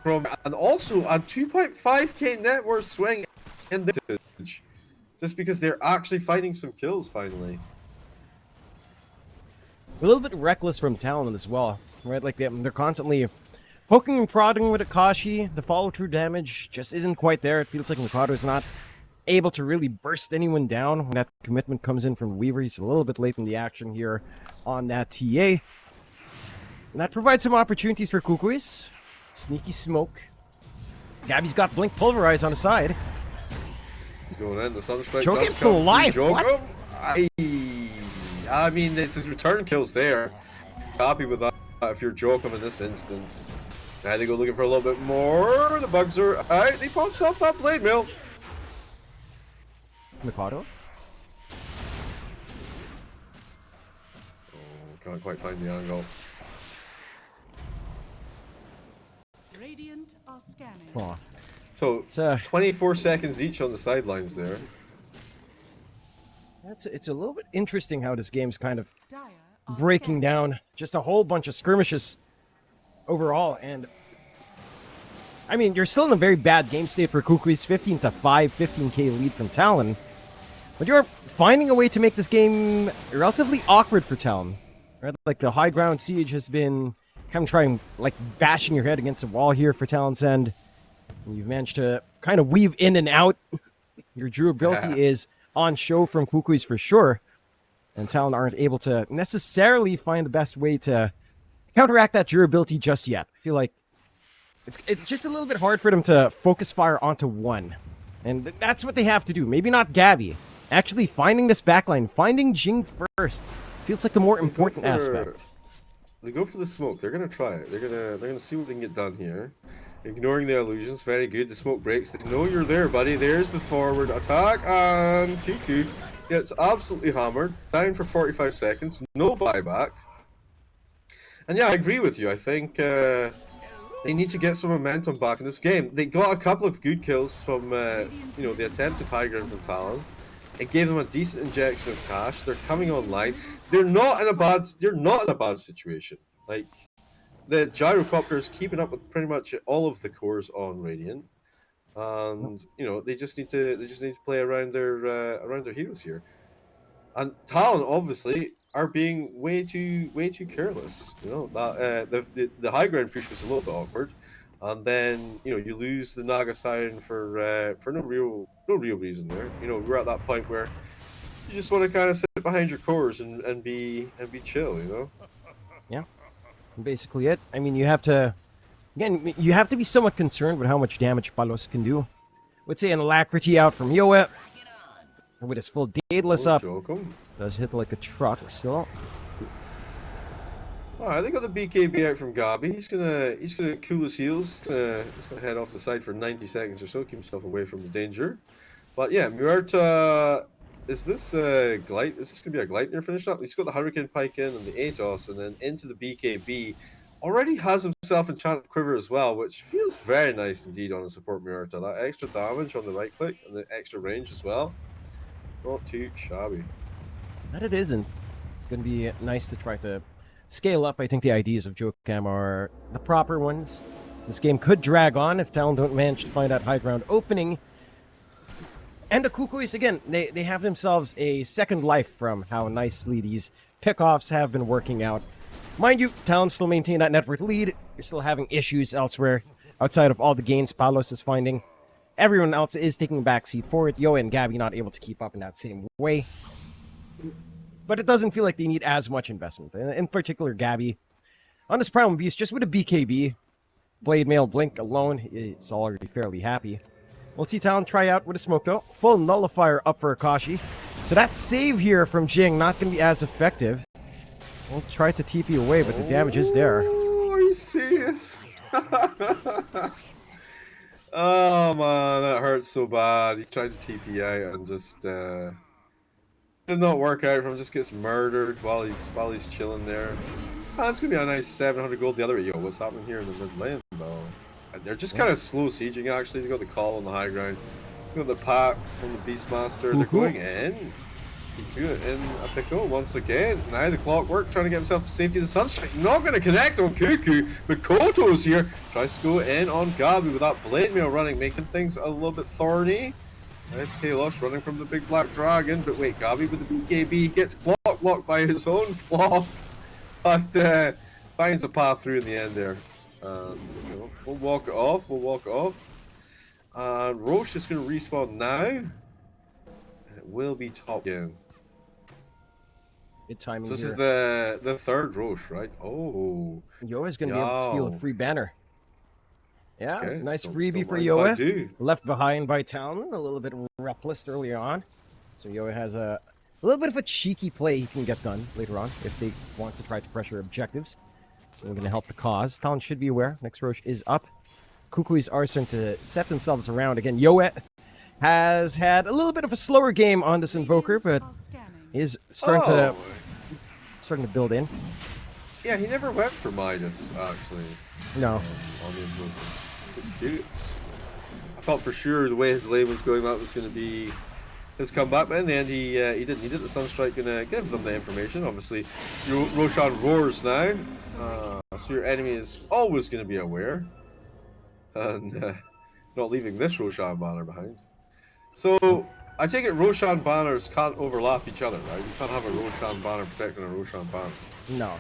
Speaker 2: from, and also a 2.5k net worth swing in the footage, just because they're actually finding some kills finally.
Speaker 1: A little bit reckless from Talon as well, right? Like they're constantly poking and prodding with Akashi. The follow-through damage just isn't quite there. It feels like Mikado's not able to really burst anyone down when that commitment comes in from Weaver. He's a little bit late in the action here on that TA. And that provides some opportunities for Kukuys. Sneaky smoke. Gabby's got Blink Pulverize on the side.
Speaker 2: He's going in. The Sunstrike
Speaker 1: Chokeam's still alive. What?
Speaker 2: I mean, it's his return kills there. Happy with that if you're Jokum in this instance. Now they go looking for a little bit more. The bugs are out. He pops off that Blade Mail.
Speaker 1: Mikado?
Speaker 2: Oh, can't quite find the angle.
Speaker 3: Radiant are scanning.
Speaker 1: Oh.
Speaker 2: So 24 seconds each on the sidelines there.
Speaker 1: It's a little bit interesting how this game's kind of breaking down. Just a whole bunch of skirmishes overall, and I mean, you're still in a very bad game state for Kukuys. 15-5, 15k lead from Talon. But you're finding a way to make this game relatively awkward for Talon. Right? Like the high ground siege has been kind of trying, like, bashing your head against the wall here for Talon's end. And you've managed to kind of weave in and out. Your durability is on show from Kukuys for sure. And Talon aren't able to necessarily find the best way to counteract that durability just yet. I feel like It's just a little bit hard for them to focus fire onto one. And that's what they have to do. Maybe not Gabby. Actually finding this backline, finding Jing first, feels like the more important aspect.
Speaker 2: They go for the smoke. They're gonna try it. They're gonna see what they can get done here. Ignoring the illusions, very good. The smoke breaks. They know you're there, buddy. There's the forward attack, and Kukuy gets absolutely hammered. Down for 45 seconds. No buyback. And yeah, I agree with you. I think they need to get some momentum back in this game. They got a couple of good kills from the attempted high ground from Talon. It gave them a decent injection of cash. They're coming online. They're not in a bad situation. Like, the gyrocopter is keeping up with pretty much all of the cores on Radiant, and they just need to play around their heroes here. And Talon obviously are being way too careless. That the high ground push was a little bit awkward, and then you lose the Naga siren for no real reason there. We're at that point where you just want to kind of sit behind your cores and be chill.
Speaker 1: Yeah, basically it. I mean, you have to be somewhat concerned with how much damage Palos can do. Would say an alacrity out from Yoe. With his full Daedalus up. Does hit like a trot still.
Speaker 2: Alright, they got the BKB out from Gabi. He's gonna cool his heels. He's gonna head off the side for 90 seconds or so, keep himself away from the danger. But yeah, Muerta, is this Glide? Is this gonna be a Gleipnir finished up? He's got the Hurricane Pike in and the Atos, and then into the BKB. Already has himself Enchanted Quiver as well, which feels very nice indeed on a support Muerta. That extra damage on the right click and the extra range as well. Not too shabby.
Speaker 1: That it isn't. It's going to be nice to try to scale up. I think the ideas of Jokam are the proper ones. This game could drag on if Talon don't manage to find that high ground opening. And the Kukuys, again, they have themselves a second life from how nicely these pickoffs have been working out. Mind you, Talon still maintain that net worth lead. You're still having issues elsewhere outside of all the gains Palos is finding. Everyone else is taking a backseat for it. Yoe and Gabby not able to keep up in that same way. But it doesn't feel like they need as much investment. In particular, Gabby. On this Primal Beast, just with a BKB, Blade Mail Blink alone, is already fairly happy. We'll see Talon try out with a smoke though. Full Nullifier up for Akashi. So that save here from Jing not going to be as effective. We'll try to TP away, but the damage is there.
Speaker 2: Oh, are you serious? Oh man, that hurts so bad. He tried to TP out and just did not work out for him. Just gets murdered while he's chilling there. It's gonna be a nice 700 gold the other way. Yo, what's happening here in the mid lane though? They're just kind of slow sieging actually. They got the call on the high ground. They got the pack from the Beastmaster. They're going in. In a pickle once again. Now the Clockwork trying to get himself to safety. The Sunstrike not going to connect on Kukuy. Mikoto's here. Tries to go in on Gabi with that Blade Mail running, making things a little bit thorny. Kalos running from the big black dragon. But wait, Gabi with the BKB gets clock locked by his own clock. But finds a path through in the end there. We'll walk it off. And Roche is going to respawn now. And it will be top again.
Speaker 1: Good timing.
Speaker 2: So this
Speaker 1: here.
Speaker 2: is the third Roche, right? Oh.
Speaker 1: Yoe is going to be able to steal a free banner. Yeah,
Speaker 2: okay.
Speaker 1: nice
Speaker 2: Don't
Speaker 1: freebie for
Speaker 2: mind if I
Speaker 1: Yoe.
Speaker 2: do.
Speaker 1: Left behind by Talon, a little bit reckless early on. So Yoe has a little bit of a cheeky play he can get done later on if they want to try to pressure objectives. So we're going to help the cause. Talon should be aware. Next Roche is up. Kukuys are starting to set themselves around again. Yoe has had a little bit of a slower game on this Invoker, but is starting to build in.
Speaker 2: Yeah, he never went for Midas, actually.
Speaker 1: No.
Speaker 2: On the Invoker. Just curious. I thought for sure the way his lane was going, that was going to be his comeback, but in the end he didn't need it. The Sunstrike going to give them the information. Obviously, Roshan roars now, so your enemy is always going to be aware. And not leaving this Roshan banner behind. So, I take it Roshan banners can't overlap each other, right? You can't have a Roshan banner protecting a Roshan banner.
Speaker 1: No.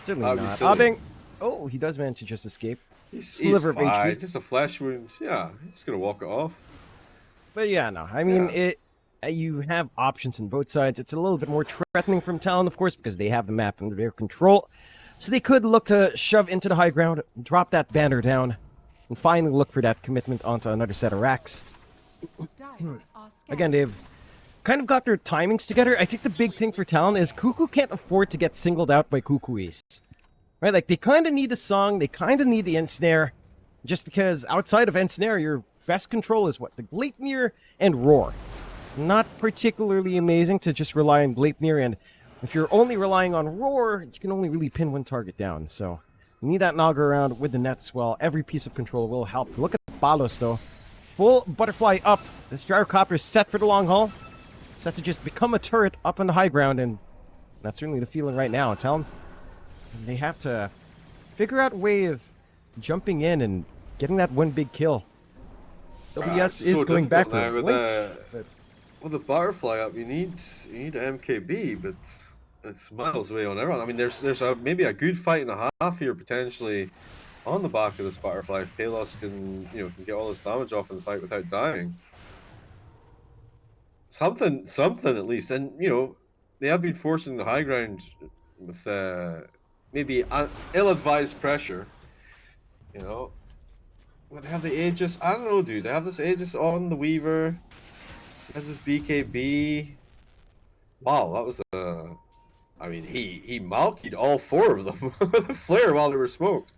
Speaker 1: Certainly not.
Speaker 2: Silly.
Speaker 1: Oh, he does manage to just escape.
Speaker 2: He's
Speaker 1: Sliver of
Speaker 2: fine.
Speaker 1: HP.
Speaker 2: Just a flesh wound. Yeah, he's going to walk it off.
Speaker 1: But yeah, no. I mean, you have options on both sides. It's a little bit more threatening from Talon, of course, because they have the map under their control. So they could look to shove into the high ground, drop that banner down, and finally look for that commitment onto another set of racks. Again, they've kind of got their timings together. I think the big thing for Talon is Kuku can't afford to get singled out by Kukuys. Right? Like, they kind of need the song, they kind of need the ensnare, just because outside of ensnare, your best control is what? The Gleipnir and Roar. Not particularly amazing to just rely on Gleipnir, and if you're only relying on Roar, you can only really pin one target down, so you need that Naga around with the net as well. Every piece of control will help. Look at Balos, though. Full butterfly up. This gyrocopter is set for the long haul. Set to just become a turret up on the high ground, and that's certainly the feeling right now. Tell them they have to figure out a way of jumping in and getting that one big kill. WS is going back for
Speaker 2: with the butterfly up, you need MKB, but it's miles away on everyone. I mean, there's maybe a good fight and a half here potentially on the back of this butterfly if Palos can can get all his damage off in the fight without dying. Something at least, and they have been forcing the high ground with maybe ill-advised pressure. But they have the Aegis. I don't know, dude. They have this Aegis on the Weaver. This is BKB. Wow, that was I mean, he malkied all 4 of them with a flare while they were smoked.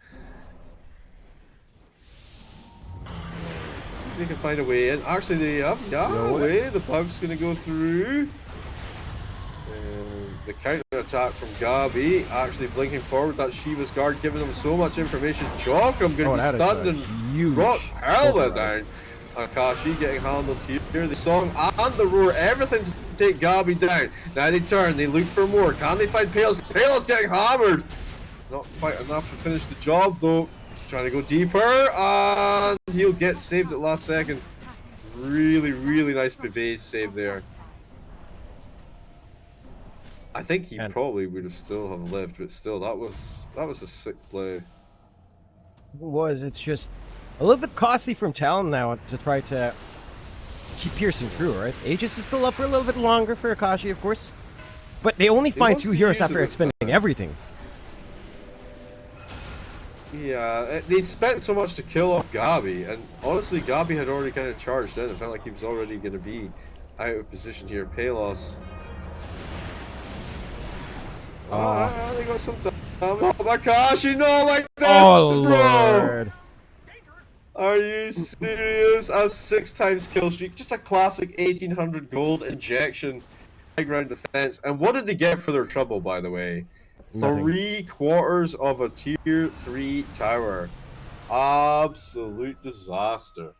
Speaker 2: See if they can find a way in. Actually, they have got a way. The bug's gonna go through. And the counter attack from Gabi actually blinking forward. That Shiva's guard giving them so much information. Jokum gonna be stunned and brought Helma down. Akashi getting handled here. The song and the roar, everything to take Gabi down. Now they turn, they look for more. Can they find Palos? Palos getting hammered. Not quite enough to finish the job though. Trying to go deeper, and he'll get saved at last second. Really, really nice Bevay's save there. I think he probably would have still have lived, but still, that was a sick play.
Speaker 1: It was. It's just a little bit costly from Talon now to try to keep piercing through, right? Aegis is still up for a little bit longer for Akashi, of course. But they only find 2 heroes after expending everything.
Speaker 2: Yeah, they spent so much to kill off Gabi, and honestly, Gabi had already kind of charged in. It felt like he was already going to be out of position here. Palos. They got some damage. Oh my gosh, not like that,
Speaker 1: oh,
Speaker 2: bro!
Speaker 1: Lord.
Speaker 2: Are you serious? A 6 times kill streak. Just a classic 1800 gold injection. High ground defense. And what did they get for their trouble, by the way? Nothing. 3/4 of a tier 3 tower. Absolute disaster.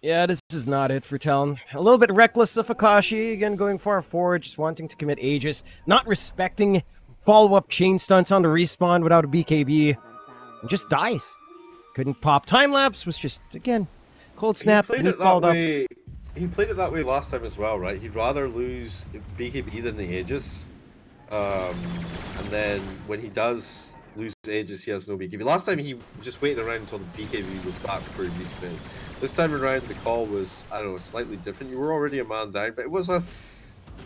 Speaker 1: Yeah, this is not it for Talon. A little bit reckless of Akashi, again going far forward, just wanting to commit Aegis, not respecting follow-up chain stunts on the respawn without a BKB. And just dies. Couldn't pop. Time-lapse was just, again, cold snap.
Speaker 2: He played it that way. He played it that way last time as well, right? He'd rather lose BKB than the Aegis. And then when he does lose Aegis, he has no BKB. Last time he just waited around until the BKB was back before he beat the This time around the call was, I don't know, slightly different. You were already a man down, but it was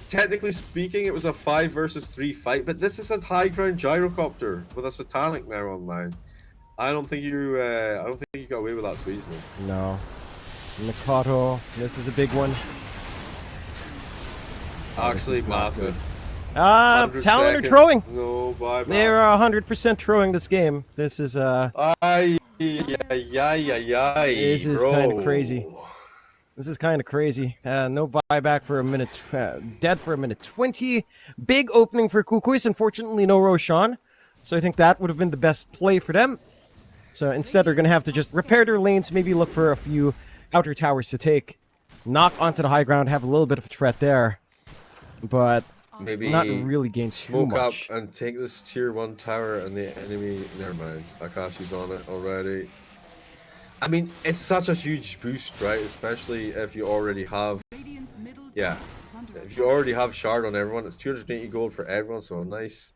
Speaker 2: technically speaking, it was a 5 versus 3 fight. But this is a high ground gyrocopter with a Satanic now online. I don't think you got away with that so easily.
Speaker 1: No. Mikado, this is a big one.
Speaker 2: Actually, massive.
Speaker 1: Talon are throwing.
Speaker 2: No, bye.
Speaker 1: They're 100% throwing this game. This is
Speaker 2: This
Speaker 1: is kind of crazy. This is kind of crazy. No buyback for a minute. Dead for a minute 20. Big opening for Kukuys. Unfortunately, no Roshan. So I think that would have been the best play for them. So instead, they're going to have to just repair their lanes, maybe look for a few outer towers to take. Knock onto the high ground, have a little bit of a threat there. But
Speaker 2: maybe
Speaker 1: not really gain too much.
Speaker 2: Smoke up and take this tier 1 tower and the enemy. Never mind. Akashi's on it already. I mean, it's such a huge boost, right? Especially if you already have. Yeah. If you already have shard on everyone, it's 280 gold for everyone. So a nice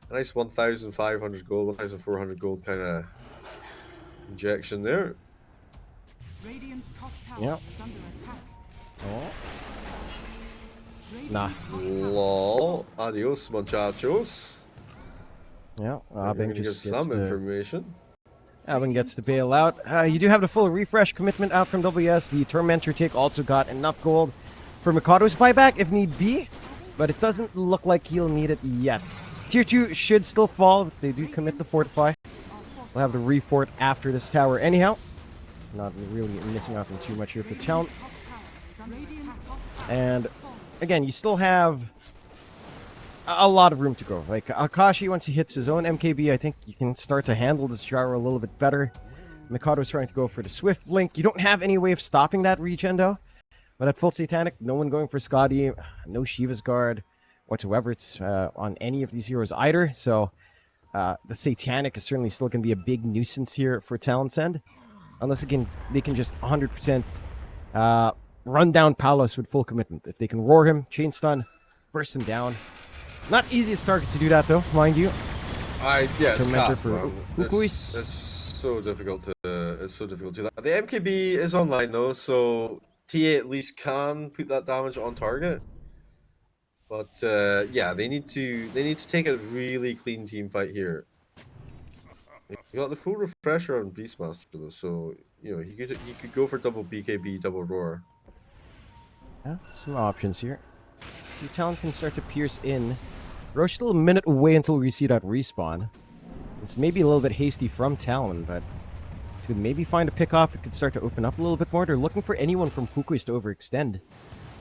Speaker 2: 1,500 gold, 1,400 gold kind of injection there.
Speaker 1: Yep. Oh. Nah.
Speaker 2: Lol. Adios, muchachos.
Speaker 1: Yeah.
Speaker 2: I'm going to give
Speaker 1: just
Speaker 2: some information.
Speaker 1: Alvin gets to bail out. You do have the full refresh commitment out from WS. The Tormentor take also got enough gold for Mikado's buyback if need be, but it doesn't look like he'll need it yet. Tier 2 should still fall, but they do commit the Fortify. We'll have the refort after this tower anyhow. Not really missing out on too much here for Talon. And again, you still have a lot of room to go. Like Akashi, once he hits his own MKB, I think you can start to handle this gyro a little bit better. Mikado's trying to go for the Swift Blink. You don't have any way of stopping that regen though. But at full Satanic, no one going for Scotty, no Shiva's Guard whatsoever. It's on any of these heroes either. So the Satanic is certainly still going to be a big nuisance here for Talon's end. Unless again, they can just 100% run down Palos with full commitment. If they can roar him, chain stun, burst him down. Not easiest target to do that though, mind you.
Speaker 2: Yeah, it's
Speaker 1: Tormentor for
Speaker 2: Kukuys. It's so difficult to do that. The MKB is online though, so TA at least can put that damage on target. But yeah, they need to take a really clean team fight here. You got the full refresher on Beastmaster though, so you know he could go for double BKB, double roar.
Speaker 1: Yeah, some options here. See if Talon can start to pierce in. Roche still a minute away until we see that respawn. It's maybe a little bit hasty from Talon, but to maybe find a pick off, it could start to open up a little bit more. They're looking for anyone from Kukuys to overextend.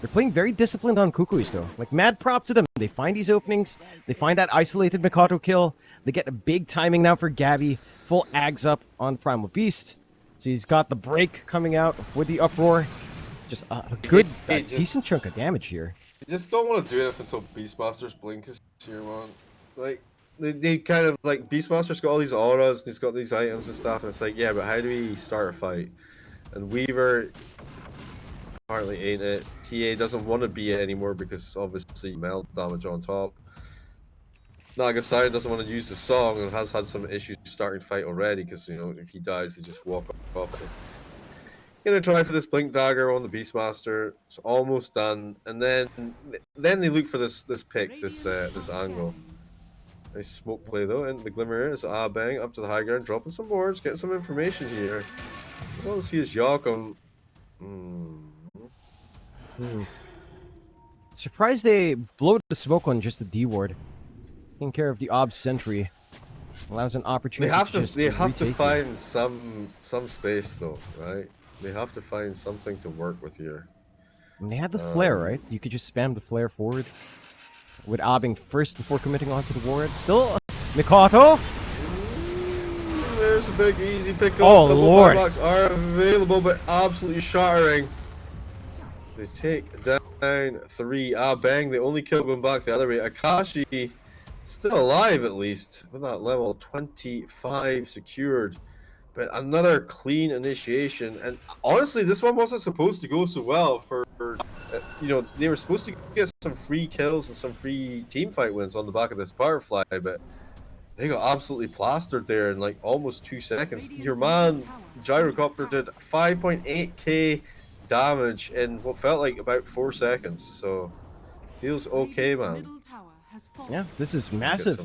Speaker 1: They're playing very disciplined on Kukuys though. Like mad prop to them. They find these openings. They find that isolated Mikado kill. They get a big timing now for Gabby. Full Ags up on Primal Beast. So he's got the break coming out with the uproar. Just a good, decent chunk of damage here.
Speaker 2: You just don't want to do anything until Beastmaster's blink is here, man. Like, they kind of, like, Beastmaster's got all these auras, and he's got these items and stuff, and it's like, yeah, but how do we start a fight? And Weaver apparently ain't it. TA doesn't want to be it anymore because, obviously, melt damage on top. Nagasari doesn't want to use the song and has had some issues starting fight already because, you know, if he dies, they just walk off. So, gonna try for this blink dagger on the Beastmaster. It's almost done, and then they look for this pick, this angle. Nice smoke play though, and the glimmer is bang up to the high ground, dropping some boards, getting some information here. All see is Yakum.
Speaker 1: Surprised they blow the smoke on just the D ward. Taking care of the Ob Sentry allows an opportunity.
Speaker 2: They have to find some space though, right? They have to find something to work with here.
Speaker 1: And they had the flare, right? You could just spam the flare forward with Obbing first before committing onto the ward. Still, Mikato.
Speaker 2: There's a big easy pick up.
Speaker 1: Oh lord!
Speaker 2: Buybacks are available, but absolutely shattering. They take down 3. Bang! They only kill going back the other way. Akashi still alive at least with that level 25 secured. But another clean initiation, and honestly, this one wasn't supposed to go so well for, you know, they were supposed to get some free kills and some free team fight wins on the back of this Firefly, but they got absolutely plastered there in like almost 2 seconds. Your man, Gyrocopter, did 5.8k damage in what felt like about 4 seconds, so feels okay, man.
Speaker 1: Yeah, this is massive.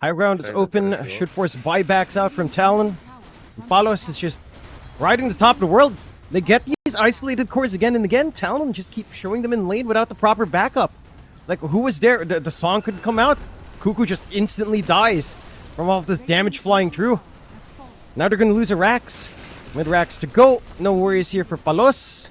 Speaker 1: High ground is open, should force buybacks out from Talon. Palos is just riding the top of the world. They get these isolated cores again and again. Talon just keep showing them in lane without the proper backup. Like, who was there? The song couldn't come out. Kuku just instantly dies from all of this damage flying through. Now they're going to lose a Rax. Mid Rax to go. No worries here for Palos.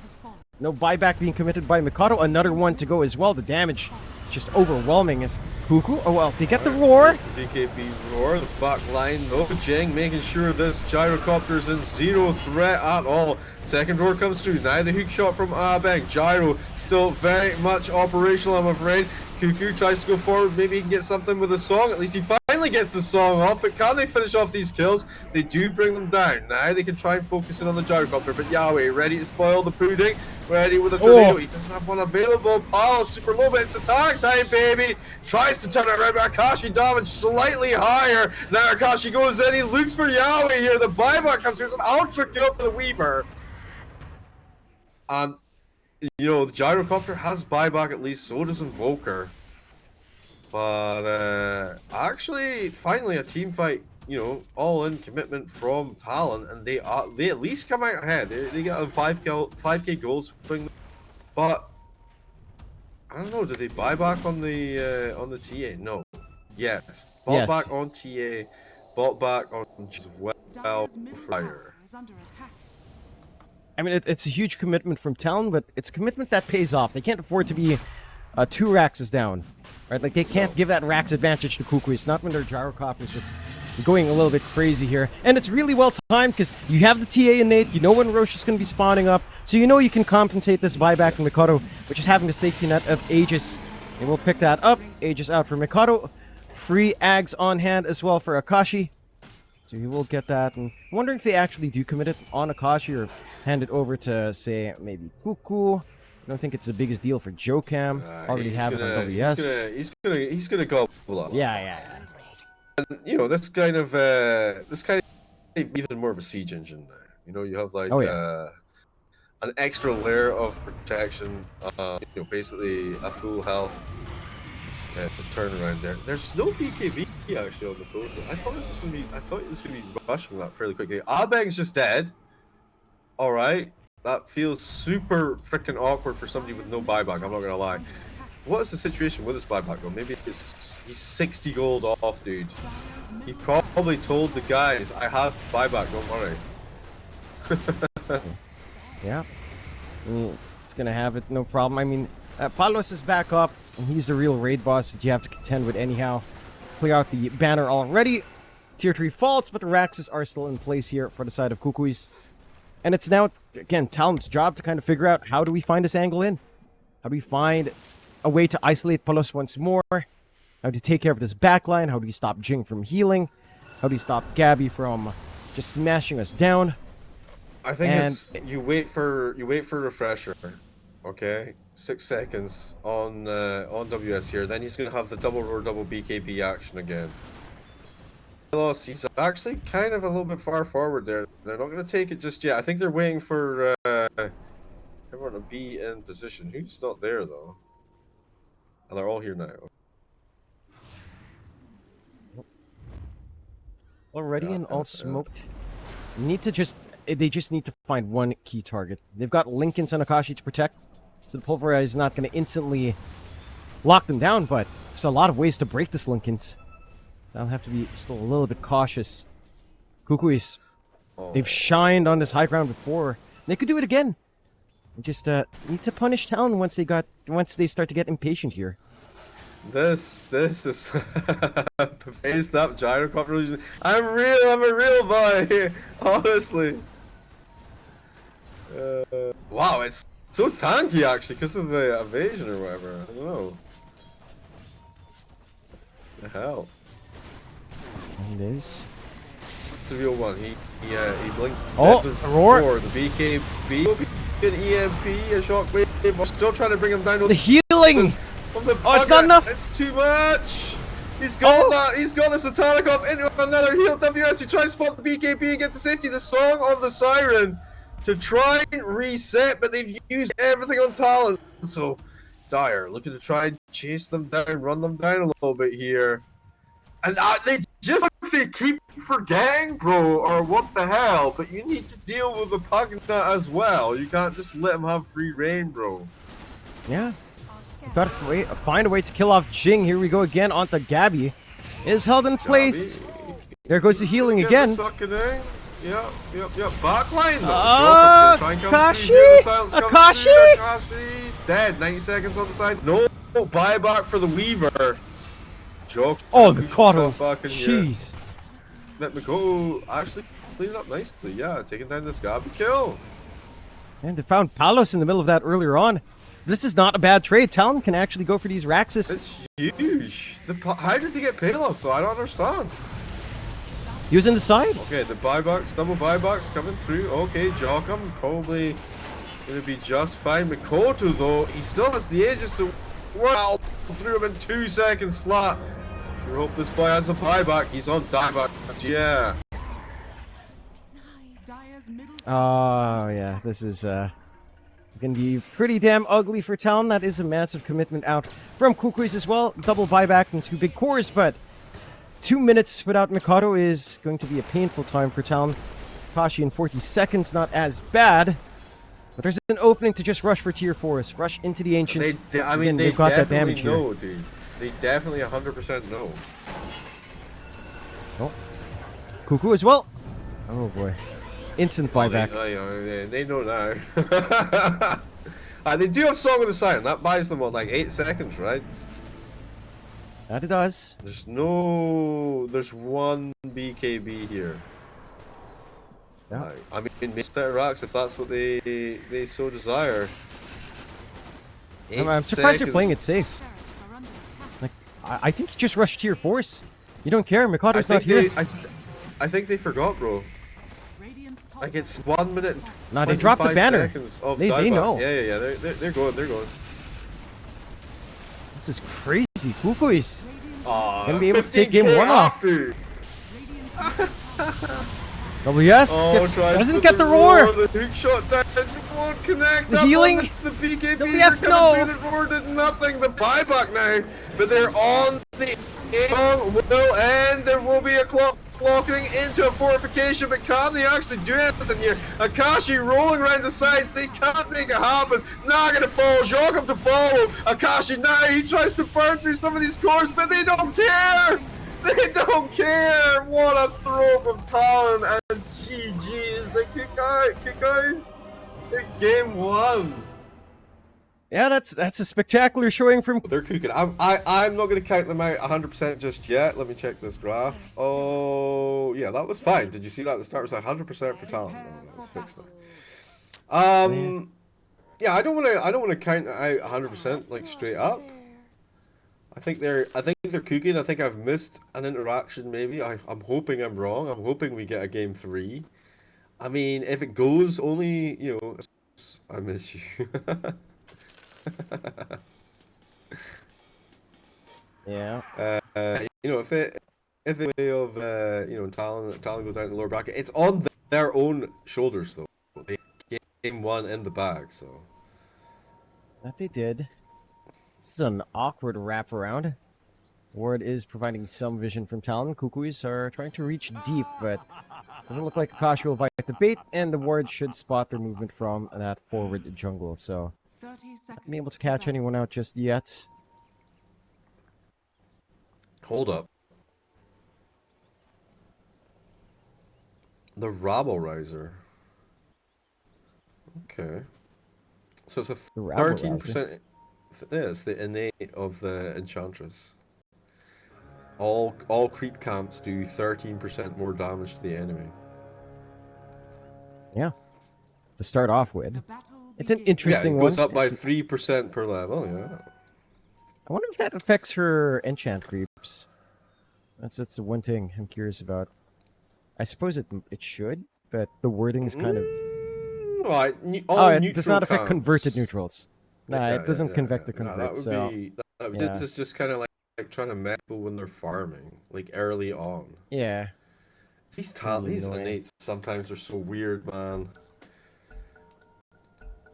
Speaker 1: No buyback being committed by Mikado. Another one to go as well. The damage is just overwhelming as Kuku. Oh well, they get the roar.
Speaker 2: The BKB roar, the back line though. Jeng making sure this Gyrocopter is in zero threat at all. Second roar comes through. Now the hook shot from Bang. Gyro still very much operational, I'm afraid. Kuku tries to go forward. Maybe he can get something with the song. At least he finally gets the song off. But can they finish off these kills? They do bring them down. Now they can try and focus in on the Gyrocopter. But Yahweh ready to spoil the pudding. Ready with a tornado. Oh. He doesn't have one available. Oh, super low, but it's attack time, baby. Tries to turn it around. But Akashi damage slightly higher. Now Akashi goes in. He looks for Yahweh here. The buyback comes through. It's an ultra kill for the Weaver. And you know, the Gyrocopter has buyback at least, so does Invoker. But actually, finally a team fight you know, all-in commitment from Talon, and they at least come out ahead. They get a 5k gold swing, but I don't know. Did they buy back on the TA? No. Yes. Bought back on TA. Bought back on as well. Fire.
Speaker 1: I mean, it's a huge commitment from Talon, but it's a commitment that pays off. They can't afford to be 2 Raxes down, right? Like, they can't give that Rax advantage to Kukuys, not when their Gyrocopter is just going a little bit crazy here. And it's really well timed, because you have the TA innate, you know when Roche is going to be spawning up, so you know you can compensate this buyback from Mikado, which is having the safety net of Aegis. And we'll pick that up. Aegis out for Mikado. Free Ags on hand as well for Akashi. So he will get that. And I'm wondering if they actually do commit it on Akashi or hand it over to, say, maybe Kuku. I don't think it's the biggest deal for Jokam. Already have it on WS.
Speaker 2: He's gonna go up.
Speaker 1: Yeah.
Speaker 2: And you know, this kind of even more of a siege engine now. You know, you have like an extra layer of protection. You know, basically a full health turnaround there. There's no BKB actually on the post. I thought it was gonna be rushing that fairly quickly. Abeng's just dead. All right, that feels super freaking awkward for somebody with no buyback. I'm not gonna lie. What is the situation with this buyback though? Maybe he's 60 gold off, dude. He probably told the guys, "I have buyback. Don't worry."
Speaker 1: Yeah, it's gonna have it, no problem. I mean, Palos is back up, and he's the real raid boss that you have to contend with anyhow. Clear out the banner already. Tier 3 faults, but the Raxes are still in place here for the side of Kukuys. And it's now, again, Talon's job to kind of figure out, how do we find this angle in? How do we find a way to isolate Palos once more? How do you take care of this backline? How do you stop Jing from healing? How do you stop Gabby from just smashing us down?
Speaker 2: I think it's you wait for refresher, okay? 6 seconds on WS here. Then he's gonna have the double roar, double BKB action again. He's actually kind of a little bit far forward there. They're not gonna take it just yet. I think they're waiting for everyone to be in position. Who's not there though? And they're all here now.
Speaker 1: Already and all smoked. They just need to find one key target. They've got Lincolns and Akashi to protect, so the Pulverize is not going to instantly lock them down, but there's a lot of ways to break this Lincolns. They'll have to be still a little bit cautious. Kukuys, they've shined on this high ground before. They could do it again. They just need to punish Talon once they start to get impatient here.
Speaker 2: This is phased up gyrocopter illusion. I'm a real boy, honestly. Wow, it's so tanky actually because of the evasion or whatever. I don't know. The hell.
Speaker 1: It is.
Speaker 2: It's a real one. He blinked.
Speaker 1: Oh,
Speaker 2: the
Speaker 1: roar.
Speaker 2: The BKB, an EMP, a shockwave. I'm still trying to bring him down.
Speaker 1: The healing. Oh, it's not enough.
Speaker 2: It's too much. He's got that. He's got this Attackov into another heal. WS. He tries to spot the BKB and get to safety. The Song of the Siren to try and reset, but they've used everything on Talon. So Dire looking to try and chase them down, run them down a little bit here, and they keep forgetting, bro, or what the hell? But you need to deal with the Pugna as well. You can't just let him have free reign, bro.
Speaker 1: Yeah. Gotta find a way to kill off Jing. Here we go again onto Gabby. Is held in place. There goes the healing again.
Speaker 2: Yep. Backline though.
Speaker 1: Akashi!
Speaker 2: Akashi's dead. 90 seconds on the side. No buyback for the Weaver.
Speaker 1: Oh, Mikado. Jeez.
Speaker 2: Let Mikado actually clean it up nicely. Yeah, taking down this Gabby kill.
Speaker 1: And they found Palos in the middle of that earlier on. This is not a bad trade. Talon can actually go for these Raxes.
Speaker 2: It's huge. How did they get Palos though? I don't understand.
Speaker 1: He was in the side.
Speaker 2: Okay, the buybacks, double buybacks coming through. Okay, Jokum probably going to be just fine. Mikoto though, he still has the Aegis to wow through him in 2 seconds flat. Sure hope this boy has a buyback. He's on dieback. Yeah.
Speaker 1: Oh yeah, this is gonna be pretty damn ugly for Talon. That is a massive commitment out from Kukuys as well. Double buyback and 2 big cores, but 2 minutes without Mikado is going to be a painful time for Talon. Kashi in 40 seconds, not as bad. But there's an opening to just rush for tier 4s. Rush into the Ancient.
Speaker 2: I mean,
Speaker 1: they've got that damage here.
Speaker 2: know, dude. They definitely 100% know.
Speaker 1: Oh. Kuku as well. Oh boy. Instant buyback.
Speaker 2: They know now. They do have Song of the Siren. That buys them, what, like 8 seconds, right?
Speaker 1: That it does.
Speaker 2: There's one BKB here.
Speaker 1: Yeah.
Speaker 2: I mean, Mr. Rocks, if that's what they so desire.
Speaker 1: I'm surprised they're playing it safe. Like, I think you just rushed tier 4s. You don't care, Mikado's not here.
Speaker 2: I think they forgot, bro. Like, it's 1 minute and
Speaker 1: Nah, they dropped the banner. They know.
Speaker 2: Yeah. They're going.
Speaker 1: This is crazy. Kukuys
Speaker 2: Gonna
Speaker 1: be able to take game 1 off. WS doesn't get the roar.
Speaker 2: The hook shot down won't connect.
Speaker 1: The healing.
Speaker 2: The BKB
Speaker 1: WS no.
Speaker 2: The roar did nothing. The buyback now, but they're on the will end. There will be a clocking into a fortification, but can they actually do anything here? Akashi rolling around the sides. They can't make it happen. Not gonna follow. Jog up to follow. Akashi now. He tries to burn through some of these cores, but they don't care. They don't care! What a throw from Talon, and GG's. They kick out, game 1.
Speaker 1: Yeah, that's a spectacular showing from.
Speaker 2: They're cooking. I'm not going to count them out 100% just yet. Let me check this graph. Oh, yeah, that was fine. Did you see that at the start? It was 100% for Talon. Oh, let's fix that. Yeah, I don't want to count out 100% like straight up. I think they're cooking. I think I've missed an interaction maybe. I'm hoping I'm wrong. I'm hoping we get a game 3. I mean, if it goes only, you know, I miss you.
Speaker 1: Yeah.
Speaker 2: You know, if it way of you know, Talon goes down in the lower bracket, it's on their own shoulders though. They game 1 in the bag, so.
Speaker 1: That they did. This is an awkward wraparound. Ward is providing some vision from Talon. Kukuys are trying to reach deep, but doesn't look like Akashi will bite the bait, and the Ward should spot their movement from that forward jungle, so not being able to catch anyone out just yet.
Speaker 2: Hold up. The Rabble Riser. Okay. So it's a 13%. It's the innate of the Enchantress. All creep camps do 13% more damage to the enemy.
Speaker 1: Yeah. To start off with. It's an interesting
Speaker 2: one. It goes
Speaker 1: one.
Speaker 2: up by 3% per level, yeah.
Speaker 1: I wonder if that affects her enchant creeps. That's the one thing I'm curious about. I suppose it should, but the wording is kind of... it does not affect converted neutrals. Nah, it doesn't convect the convert,
Speaker 2: This is just kind of like trying to mech people when they're farming, like early on.
Speaker 1: Yeah.
Speaker 2: These innates sometimes are so weird, man.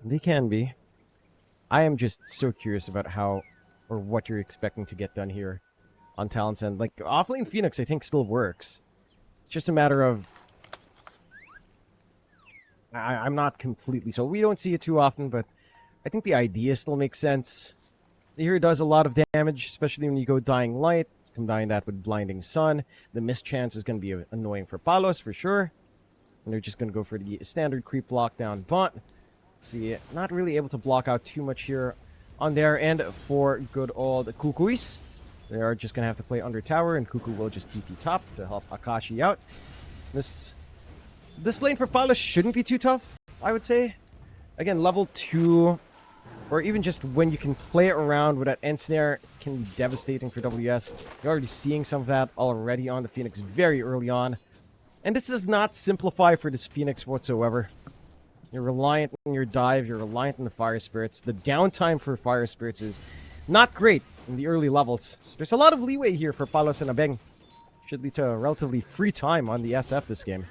Speaker 1: They can be. I am just so curious about how or what you're expecting to get done here on Talon's end. Like, offlane Phoenix, I think, still works. It's just a matter of... I'm not completely... So we don't see it too often, but I think the idea still makes sense. The hero does a lot of damage, especially when you go Dying Light. Combine that with Blinding Sun. The miss chance is going to be annoying for Palos, for sure. And they're just going to go for the standard creep lockdown. But, let's see, not really able to block out too much here on their end for good old Kukuys. They are just going to have to play under tower, and Kuku will just TP top to help Akashi out. This lane for Palos shouldn't be too tough, I would say. Again, level 2, or even just when you can play it around with that end snare, can be devastating for WS. You're already seeing some of that already on the Phoenix very early on. And this does not simplify for this Phoenix whatsoever. You're reliant on your dive, you're reliant on the Fire Spirits. The downtime for Fire Spirits is not great in the early levels. So there's a lot of leeway here for Palos and Abeng. Should lead to a relatively free time on the SF this game.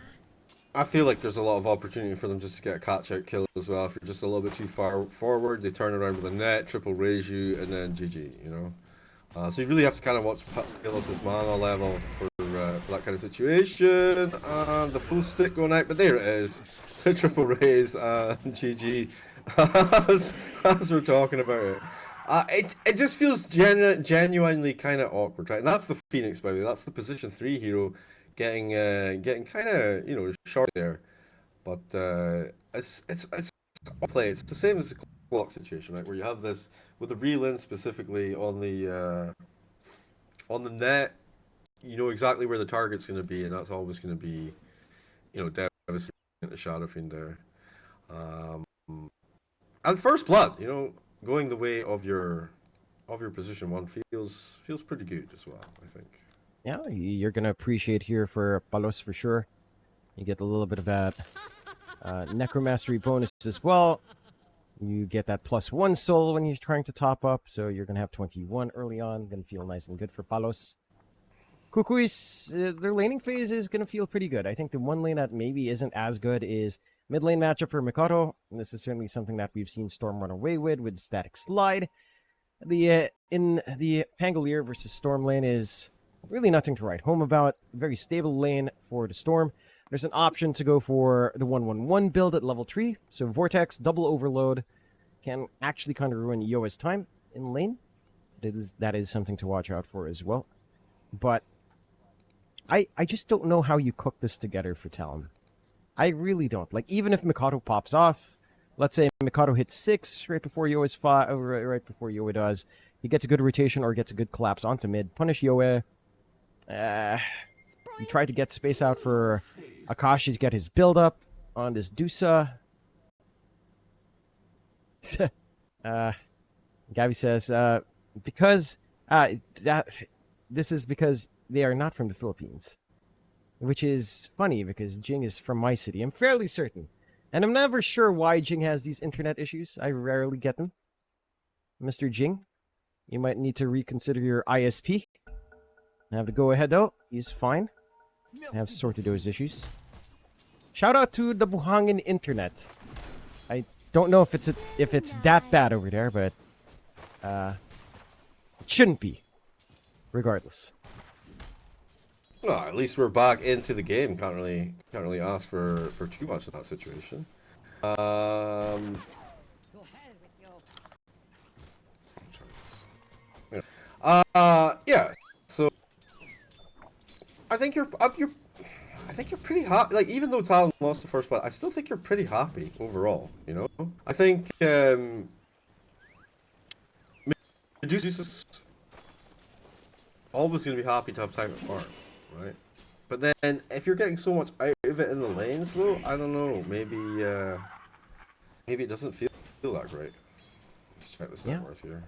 Speaker 2: I feel like there's a lot of opportunity for them just to get a catch-out kill as well. If you're just a little bit too far forward, they turn around with a net, triple raise you, and then GG, you know? So you really have to kind of watch Palos' mana level for that kind of situation. And the full stick going out, but there it is. The triple raise and GG as we're talking about it. It just feels genuinely kind of awkward, right? And that's the Phoenix, by the way. That's the position 3 hero getting kind of, you know, short there. But it's play. It's the same as the clock situation, right? Where you have this with the reel-in specifically on the net. You know exactly where the target's going to be, and that's always going to be, you know, devastating the Shadow Fiend there. And first blood, you know, going the way of your position 1 feels pretty good as well, I think.
Speaker 1: Yeah, you're gonna appreciate here for Palos for sure. You get a little bit of that necromastery bonus as well. You get that +1 soul when you're trying to top up, so you're gonna have 21 early on. Gonna feel nice and good for Palos. Kukuys, their laning phase is gonna feel pretty good. I think the one lane that maybe isn't as good is mid lane matchup for Mikado. And this is certainly something that we've seen Storm run away with Static Slide. In the Pangolier versus Storm lane is really nothing to write home about. Very stable lane for the Storm. There's an option to go for the 1-1-1 build at level 3. So Vortex, double overload can actually kind of ruin Yoa's time in lane. That is something to watch out for as well. But I just don't know how you cook this together for Talon. I really don't. Like, even if Mikado pops off, let's say Mikado hits 6 right before Yoa's right before Yoa does. He gets a good rotation or gets a good collapse onto mid. Punish Yoa. You try to get space out for Akashi to get his build up on this Dusa. Gabby says, this is because they are not from the Philippines. Which is funny because Jing is from my city. I'm fairly certain. And I'm never sure why Jing has these internet issues. I rarely get them. Mr. Jing, you might need to reconsider your ISP. I have to go ahead though. He's fine. I have sorted those issues. Shout out to the Buhangin internet. I don't know if it's that bad over there, but it shouldn't be. Regardless.
Speaker 2: Well, at least we're back into the game. Can't really ask for too much in that situation. Yeah. So I think you're pretty happy. Like, even though Talon lost the first fight, I still think you're pretty happy overall. You know, I think Medusa's always going to be happy to have time at farm, right? But then if you're getting so much out of it in the lanes, though, I don't know. Maybe it doesn't feel that great. Let's check this net worth here.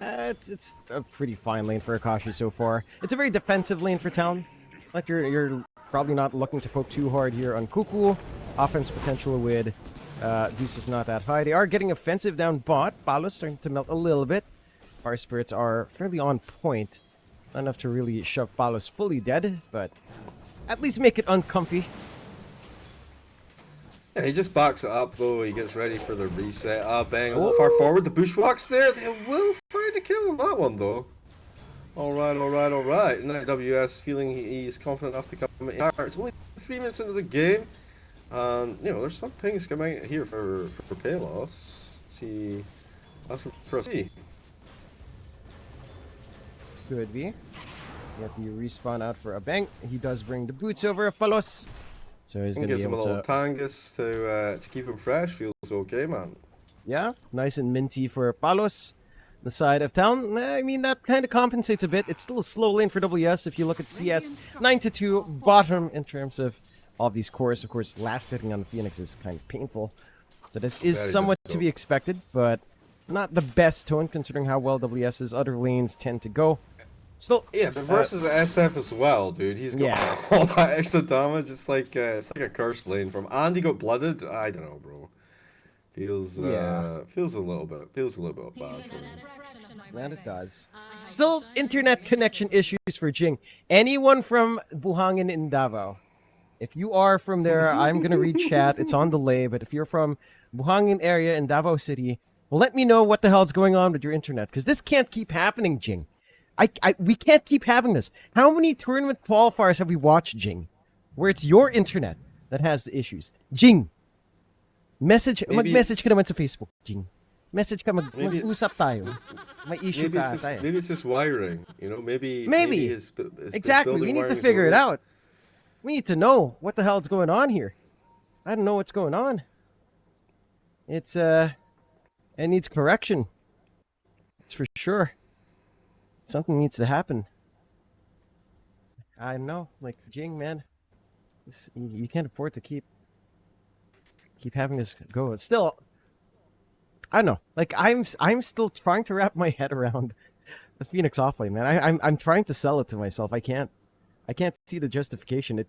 Speaker 1: It's a pretty fine lane for Akashi so far. It's a very defensive lane for Talon. Like, you're probably not looking to poke too hard here on Kuku. Offense potential with Deuce is not that high. They are getting offensive down bot. Palos starting to melt a little bit. Fire Spirits are fairly on point. Not enough to really shove Palos fully dead, but at least make it uncomfy.
Speaker 2: Yeah, he just backs it up though. He gets ready for the reset. Bang, a little far forward. The bushwhacks there. They will find a kill on that one though. Alright. Now WS feeling he's confident enough to come in. It's only 3 minutes into the game. You know, there's some pings coming out here for Palos. See, that's for us.
Speaker 1: Could be. Get the respawn out for a bang. He does bring the boots over of Palos. So he's going to be able to...
Speaker 2: Gives him a little Tangus to keep him fresh. Feels okay, man.
Speaker 1: Yeah, nice and minty for Palos. The side of Talon, I mean, that kind of compensates a bit. It's still a slow lane for WS if you look at CS. 9-2, bottom in terms of all of these cores. Of course, last hitting on the Phoenix is kind of painful. So this is somewhat to be expected, but not the best tone considering how well WS's other lanes tend to go. Still,
Speaker 2: yeah, but versus SF as well, dude. He's got all that extra damage. It's like a cursed lane from. And he got blooded. I don't know, bro. Feels a little bit bad for him.
Speaker 1: And it does. Still, internet connection issues for Jing. Anyone from Buhangin in Davao, if you are from there, I'm gonna read chat. It's on delay, but if you're from Buhangin area in Davao City, well, let me know what the hell's going on with your internet, because this can't keep happening, Jing. We can't keep having this. How many tournament qualifiers have we watched, Jing, where it's your internet that has the issues? Jing, mag-message ka naman sa Facebook, Jing. Message ka, mag-usap tayo. May issue ka tayo.
Speaker 2: Maybe it's just wiring, you know, maybe his
Speaker 1: exactly. We need to figure it out. We need to know what the hell's going on here. I don't know what's going on. It needs correction. It's for sure. Something needs to happen. I know, like Jing, man, you can't afford to keep having this go. It's still, I don't know. Like I'm still trying to wrap my head around the Phoenix offlane, man. I'm trying to sell it to myself. I can't see the justification.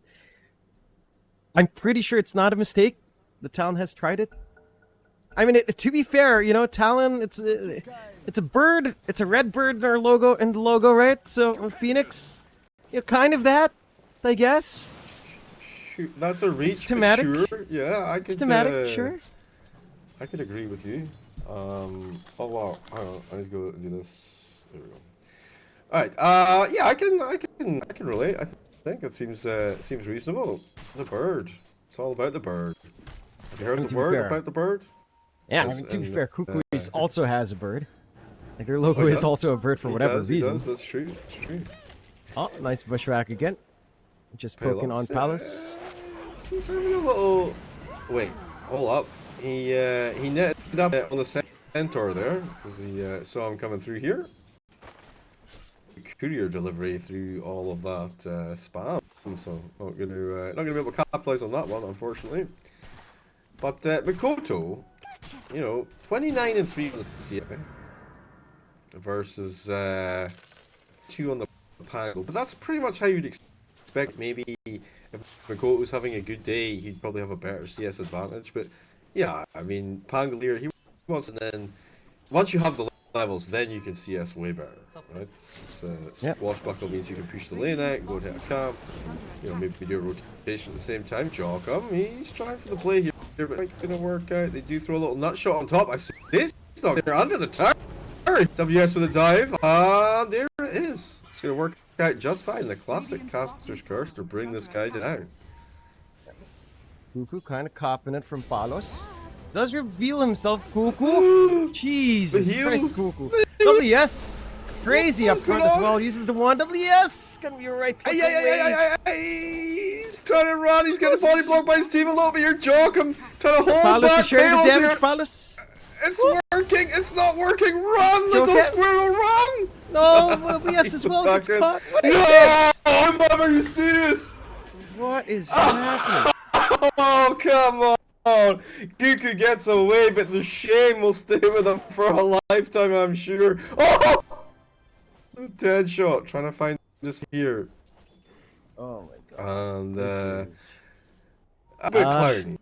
Speaker 1: I'm pretty sure it's not a mistake. The Talon has tried it. I mean, to be fair, you know, Talon, it's a bird. It's a red bird in our logo, right? So Phoenix, you know, kind of that, I guess.
Speaker 2: Shoot, that's a reach.
Speaker 1: It's thematic.
Speaker 2: Sure. Yeah, I could.
Speaker 1: It's thematic, sure.
Speaker 2: I could agree with you. Oh wow, I need to go do this. There we go. All right. Yeah, I can relate. I think it seems reasonable. The bird. It's all about the bird. Have you heard the word about the bird?
Speaker 1: Yeah, I mean, to be fair, Kukuys also has a bird. Like their logo is also a bird for whatever reason.
Speaker 2: That's true. That's true.
Speaker 1: Oh, nice bushwhack again. Just poking on Palace.
Speaker 2: He's having a little. Wait, hold up. He netted up on the centaur there because he saw him coming through here. Courier delivery through all of that spam, so not gonna be able to capitalize on that one, unfortunately. But Mikoto, you know, 29-3 on the CA versus 2 on the panel, but that's pretty much how you'd expect. Maybe if Mikoto was having a good day, he'd probably have a better CS advantage. But yeah, I mean, Pangolier, he wants, and then once you have the levels, then you can CS way better, right? Swashbuckle means you can push the lane out and go to a camp. You know, maybe do a rotation at the same time. Jawcom, he's trying for the play here, but it's gonna work out. They do throw a little nut shot on top. I see this. They're under the tower. WS with a dive. There it is. It's gonna work out just fine. The classic caster's curse to bring this guy down.
Speaker 1: Kuku kind of copping it from Palos. Does reveal himself, Kuku. Jesus Christ, Kuku. WS. Crazy up front as well. Uses the one. WS. Gonna be right.
Speaker 2: He's trying to run. He's getting body blocked by his team a little bit here. Jawcom trying to hold
Speaker 1: Palos
Speaker 2: back.
Speaker 1: Is sharing the damage. Palos.
Speaker 2: It's working. It's not working. Run, little squirrel, run.
Speaker 1: No, WS as well gets caught. What is this?
Speaker 2: Oh, are you serious?
Speaker 1: What is happening?
Speaker 2: Oh, come on. Kuku gets away, but the shame will stay with him for a lifetime, I'm sure. Oh! Dead shot, trying to find this here.
Speaker 1: Oh my god.
Speaker 2: And a bit clowny.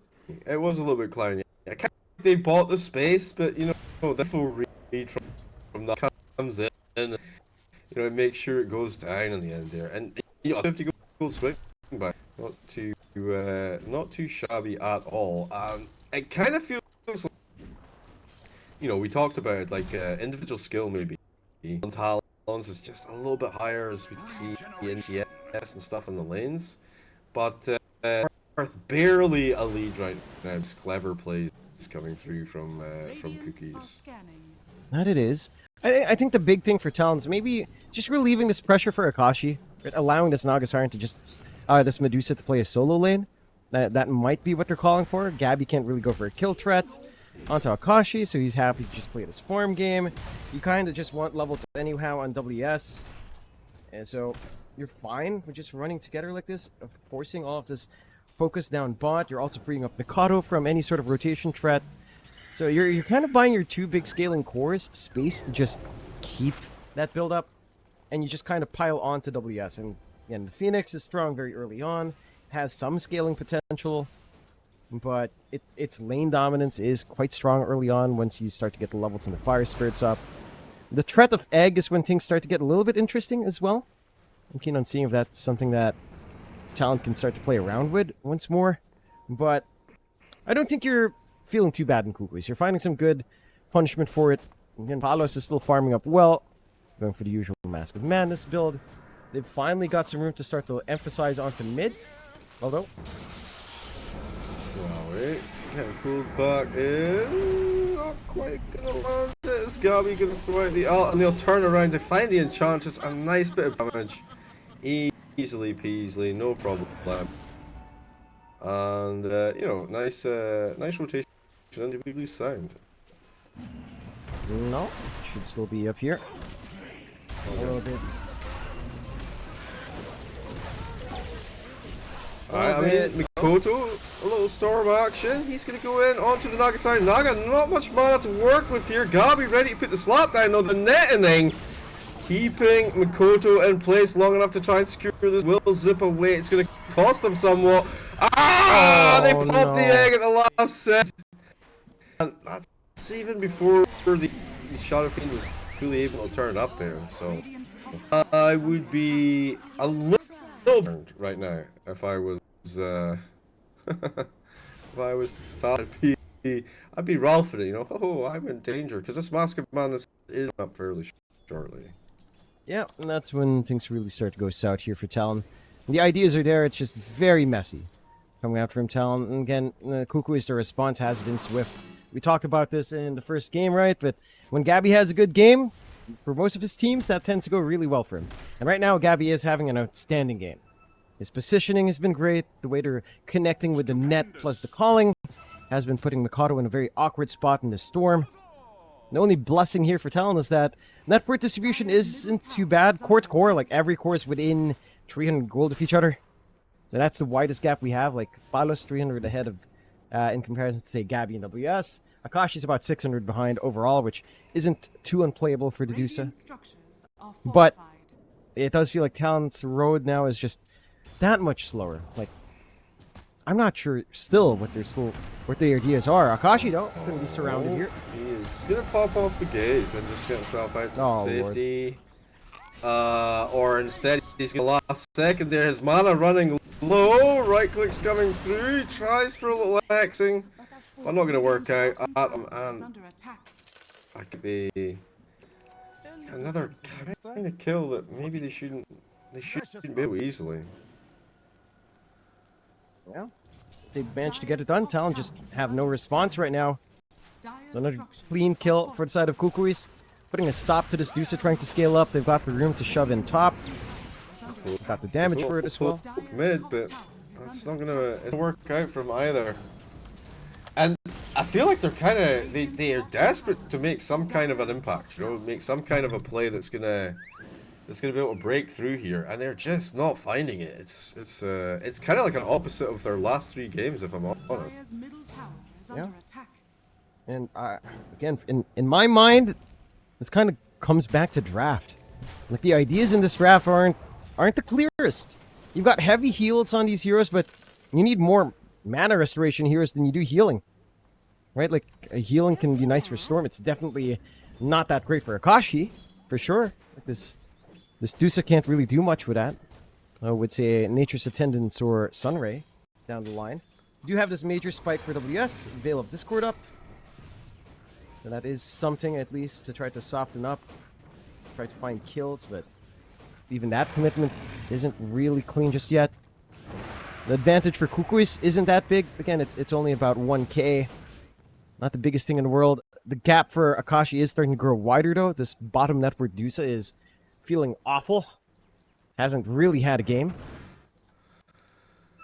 Speaker 2: It was a little bit clowny. I can't think they bought the space, but you know, the full read from that comes in, you know, make sure it goes down in the end there. And you know, 50 gold swing by. Not too shabby at all. It kind of feels like, you know, we talked about like individual skill maybe. Talons is just a little bit higher as we see the NCS and stuff in the lanes, but barely a lead right now. It's clever plays coming through from Kukuys.
Speaker 1: That it is. I think the big thing for Talons maybe just relieving this pressure for Akashi, right? Allowing this Nagasiren to just this Medusa to play a solo lane. That might be what they're calling for. Gabby can't really go for a kill threat onto Akashi, so he's happy to just play this farm game. You kind of just want levels anyhow on WS. And so you're fine with just running together like this, forcing all of this focus down bot. You're also freeing up Mikado from any sort of rotation threat. So you're kind of buying your 2 big scaling cores space to just keep that build up, and you just kind of pile onto WS. And again, the Phoenix is strong very early on, has some scaling potential, but its lane dominance is quite strong early on once you start to get the levels and the fire spirits up. The threat of egg is when things start to get a little bit interesting as well. I'm keen on seeing if that's something that Talon can start to play around with once more. But I don't think you're feeling too bad in Kukuys. You're finding some good punishment for it. Again, Palos is still farming up well. going for the usual Mask of Madness build. They've finally got some room to start to emphasize onto mid. Although...
Speaker 2: Well, wait. Getting pulled back in. Not quite gonna land it. Is Gabi gonna throw out the ult? And they'll turn around to find the Enchantress. A nice bit of damage. Easily peasily, no problem. And, you know, nice rotation into blue sound.
Speaker 1: No, should still be up here. A little bit.
Speaker 2: Alright, I mean, Mikoto, a little storm action. He's going to go in onto the Naga side. Naga, not much mana to work with here. Gabi ready to put the slap down, though. The netting, keeping Mikoto in place long enough to try and secure this. Will zip away. It's going to cost them somewhat. Ah! They popped the egg at the last set. And that's even before the Shadow Fiend was fully able to turn up there. So I would be a little burned right now if I was if I was Talon. I'd be Ralph it, you know. Oh, I'm in danger because this Mask of Madness is up fairly shortly.
Speaker 1: Yeah, and that's when things really start to go south here for Talon. The ideas are there, it's just very messy coming out from Talon. And again, Kukuys, the response has been swift. We talked about this in the first game, right? But when Gabi has a good game, for most of his teams, that tends to go really well for him. And right now, Gabi is having an outstanding game. His positioning has been great. The way they're connecting with the net plus the calling has been putting Mikado in a very awkward spot in the storm. The only blessing here for Talon is that network distribution isn't too bad. Core to core, like every core is within 300 gold of each other. So that's the widest gap we have. Like Palos 300 ahead of, in comparison to say Gabi and WS. Akashi's about 600 behind overall, which isn't too unplayable for Dedusa. But it does feel like Talon's road now is just that much slower. Like, I'm not sure still what their ideas are. Akashi though, going to be surrounded here.
Speaker 2: He is going to pop off the gaze and just get himself out to safety. Or instead, he's going to last second there. His mana running low. Right click's coming through. He tries for a little Xing. But not going to work out at him. And that could be another kind of kill that maybe they shouldn't be able easily.
Speaker 1: Yeah, they managed to get it done. Talon just have no response right now. Another clean kill for the side of Kukuys, putting a stop to this Dusa trying to scale up. They've got the room to shove in top. Got the damage for it as well.
Speaker 2: Mid, but that's not gonna work out from either. And I feel like they're kind of they are desperate to make some kind of an impact, you know, make some kind of a play that's gonna be able to break through here, and they're just not finding it. It's kind of like an opposite of their last 3 games, if I'm honest.
Speaker 1: Yeah. And again, in my mind, this kind of comes back to draft. Like the ideas in this draft aren't the clearest. You've got heavy heals on these heroes, but you need more mana restoration heroes than you do healing. Right? Like a healing can be nice for Storm. It's definitely not that great for Akashi, for sure. Like this Dusa can't really do much with that. I would say Nature's Attendance or Sunray down the line. We do have this major spike for WS, Veil of Discord up. So that is something at least to try to soften up. Try to find kills, but even that commitment isn't really clean just yet. The advantage for Kukuys isn't that big. Again, it's only about 1k. Not the biggest thing in the world. The gap for Akashi is starting to grow wider though. This bottom network Dusa is feeling awful. Hasn't really had a game.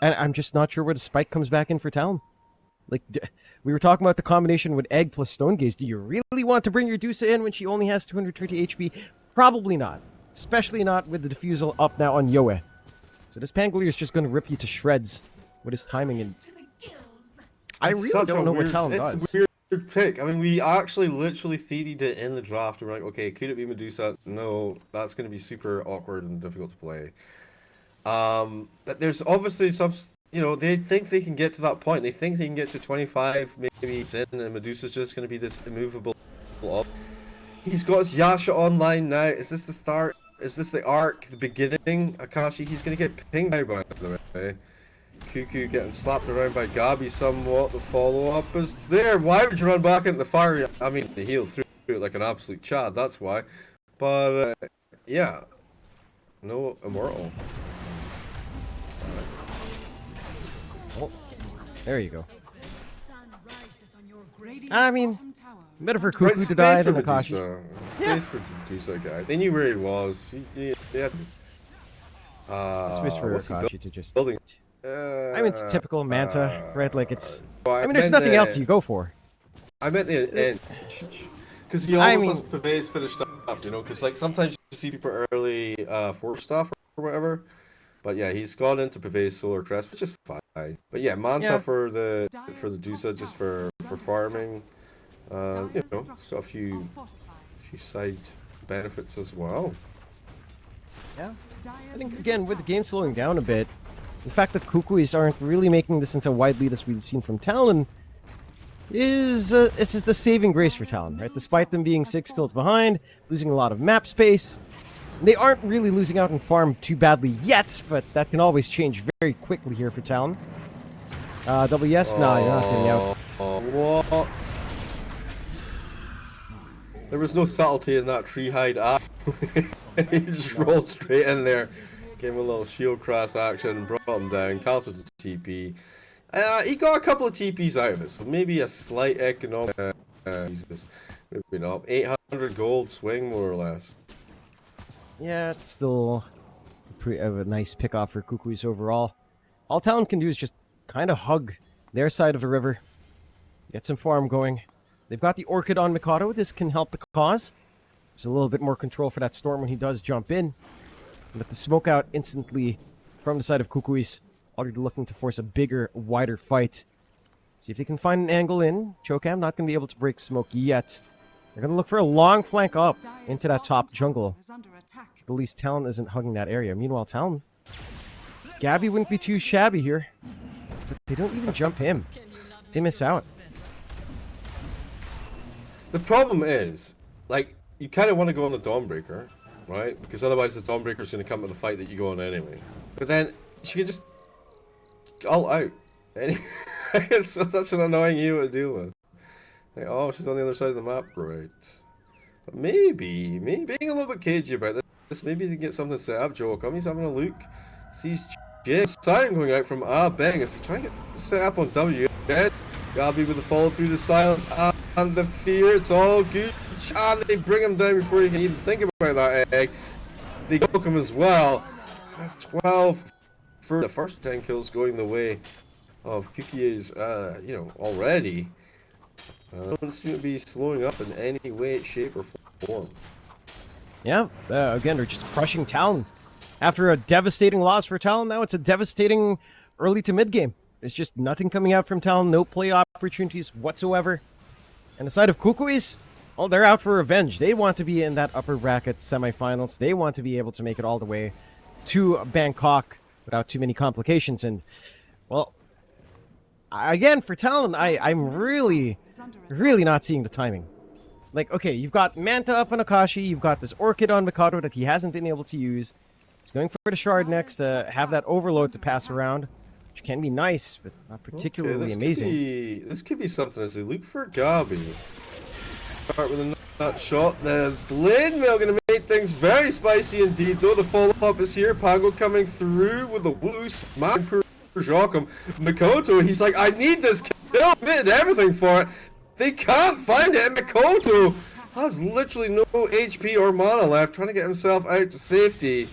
Speaker 1: And I'm just not sure where the spike comes back in for Talon. Like, we were talking about the combination with Egg plus Stone Gaze. Do you really want to bring your Dusa in when she only has 230 HP? Probably not. Especially not with the Diffusal up now on Yoe. So this Pangolier is just going to rip you to shreds with his timing. And I really don't know what Talon does.
Speaker 2: It's a weird pick. I mean, we actually literally theoried it in the draft. We're like, okay, could it be Medusa? No, that's going to be super awkward and difficult to play. But there's obviously some, you know, they think they can get to that point. They think they can get to 25, maybe it's in, and Medusa's just going to be this immovable. He's got his Yasha online now. Is this the start? Is this the arc, the beginning? Akashi, he's going to get pinged now, by the way. Kuku getting slapped around by Gabi somewhat. The follow-up is there. Why would you run back into the fire? I mean, the heal through it like an absolute chad, that's why. But yeah, no immortal.
Speaker 1: Oh, there you go. I mean, better for Kuku to die than Akashi.
Speaker 2: Space for Medusa guy. They knew where he was. He had
Speaker 1: Space for
Speaker 2: what's he
Speaker 1: Akashi to just.
Speaker 2: building?
Speaker 1: I mean, it's typical Manta, right? Like it's.
Speaker 2: Well,
Speaker 1: I mean, there's nothing else you go for.
Speaker 2: I meant the end. Because he almost has Pavés finished up, you know, because like sometimes you see people early for stuff or whatever. But yeah, he's gone into Pavés Solar Crest, which is fine. But yeah, Manta for the Dusa just for farming. You know, it's got a few side benefits as well.
Speaker 1: Yeah. I think again with the game slowing down a bit, the fact that Kukuys aren't really making this into a wide lead as we've seen from Talon is it's just the saving grace for Talon, right? Despite them being 6 kills behind, losing a lot of map space, they aren't really losing out in farm too badly yet, but that can always change very quickly here for Talon. WS? Nah, you're not getting out.
Speaker 2: What? There was no subtlety in that tree hide up. He just rolled straight in there, gave him a little shield cross action, brought him down, castled the TP. He got a couple of TPs out of it, so maybe a slight economic. Maybe not. 800 gold swing, more or less.
Speaker 1: Yeah, it's still a nice pick off for Kukuys overall. All Talon can do is just kind of hug their side of the river, get some farm going. They've got the Orchid on Mikado. This can help the cause. There's a little bit more control for that Storm when he does jump in. But the smoke out instantly from the side of Kukuys. Already looking to force a bigger, wider fight. See if they can find an angle in. Chokam not going to be able to break smoke yet. They're going to look for a long flank up into that top jungle. At least Talon isn't hugging that area. Meanwhile, Talon, Gabby wouldn't be too shabby here. But they don't even jump him. They miss out.
Speaker 2: The problem is, like, you kind of want to go on the Dawnbreaker, right? Because otherwise the Dawnbreaker's going to come to the fight that you go on anyway. But then she can just all out. It's such an annoying hero to deal with. Like, oh, she's on the other side of the map, right? But maybe being a little bit cagey about this, maybe they can get something set up. Joe He's having a look. Sees James Siren going out from Bang as they try and get set up on W. Gabby with the follow through the silence and the fear. It's all good. And they bring him down before he can even think about that egg. They choke him as well. That's 12 for the first 10 kills going the way of Kukuys, you know, already. Don't seem to be slowing up in any way, shape, or form.
Speaker 1: Yeah, again, they're just crushing Talon. After a devastating loss for Talon, now it's a devastating early to mid game. There's just nothing coming out from Talon, no play opportunities whatsoever. And the side of Kukuys, well, they're out for revenge. They want to be in that upper bracket semifinals. They want to be able to make it all the way to Bangkok without too many complications. And, well, again, for Talon, I'm really not seeing the timing. Like, okay, you've got Manta up on Akashi, you've got this Orchid on Mikado that he hasn't been able to use. He's going for the Shard next to have that overload to pass around, which can be nice, but not particularly amazing.
Speaker 2: This could be something as they look for Gabi. Start with a nut shot. The Blade Mail going to make things very spicy indeed, though. The follow-up is here. Pago coming through with a woo smash. Joachim Mikoto, he's like, I need this kill, did everything for it. They can't find it. Mikoto has literally no HP or mana left, trying to get himself out to safety.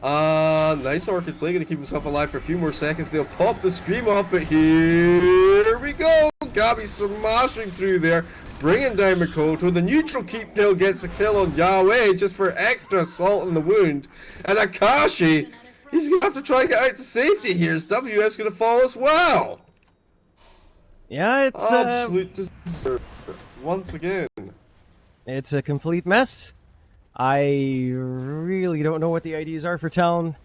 Speaker 2: Nice Orchid play, gonna keep himself alive for a few more seconds. They'll pop the scream off, but here we go. Gabi smashing through there, bringing down Mikoto. The neutral keep kill gets a kill on Yahweh just for extra salt in the wound. And Akashi, he's going to have to try and get out to safety here. Is WS going to fall as well?
Speaker 1: Yeah, it's
Speaker 2: absolute disaster once again.
Speaker 1: It's a complete mess. I really don't know what the ideas are for Talon.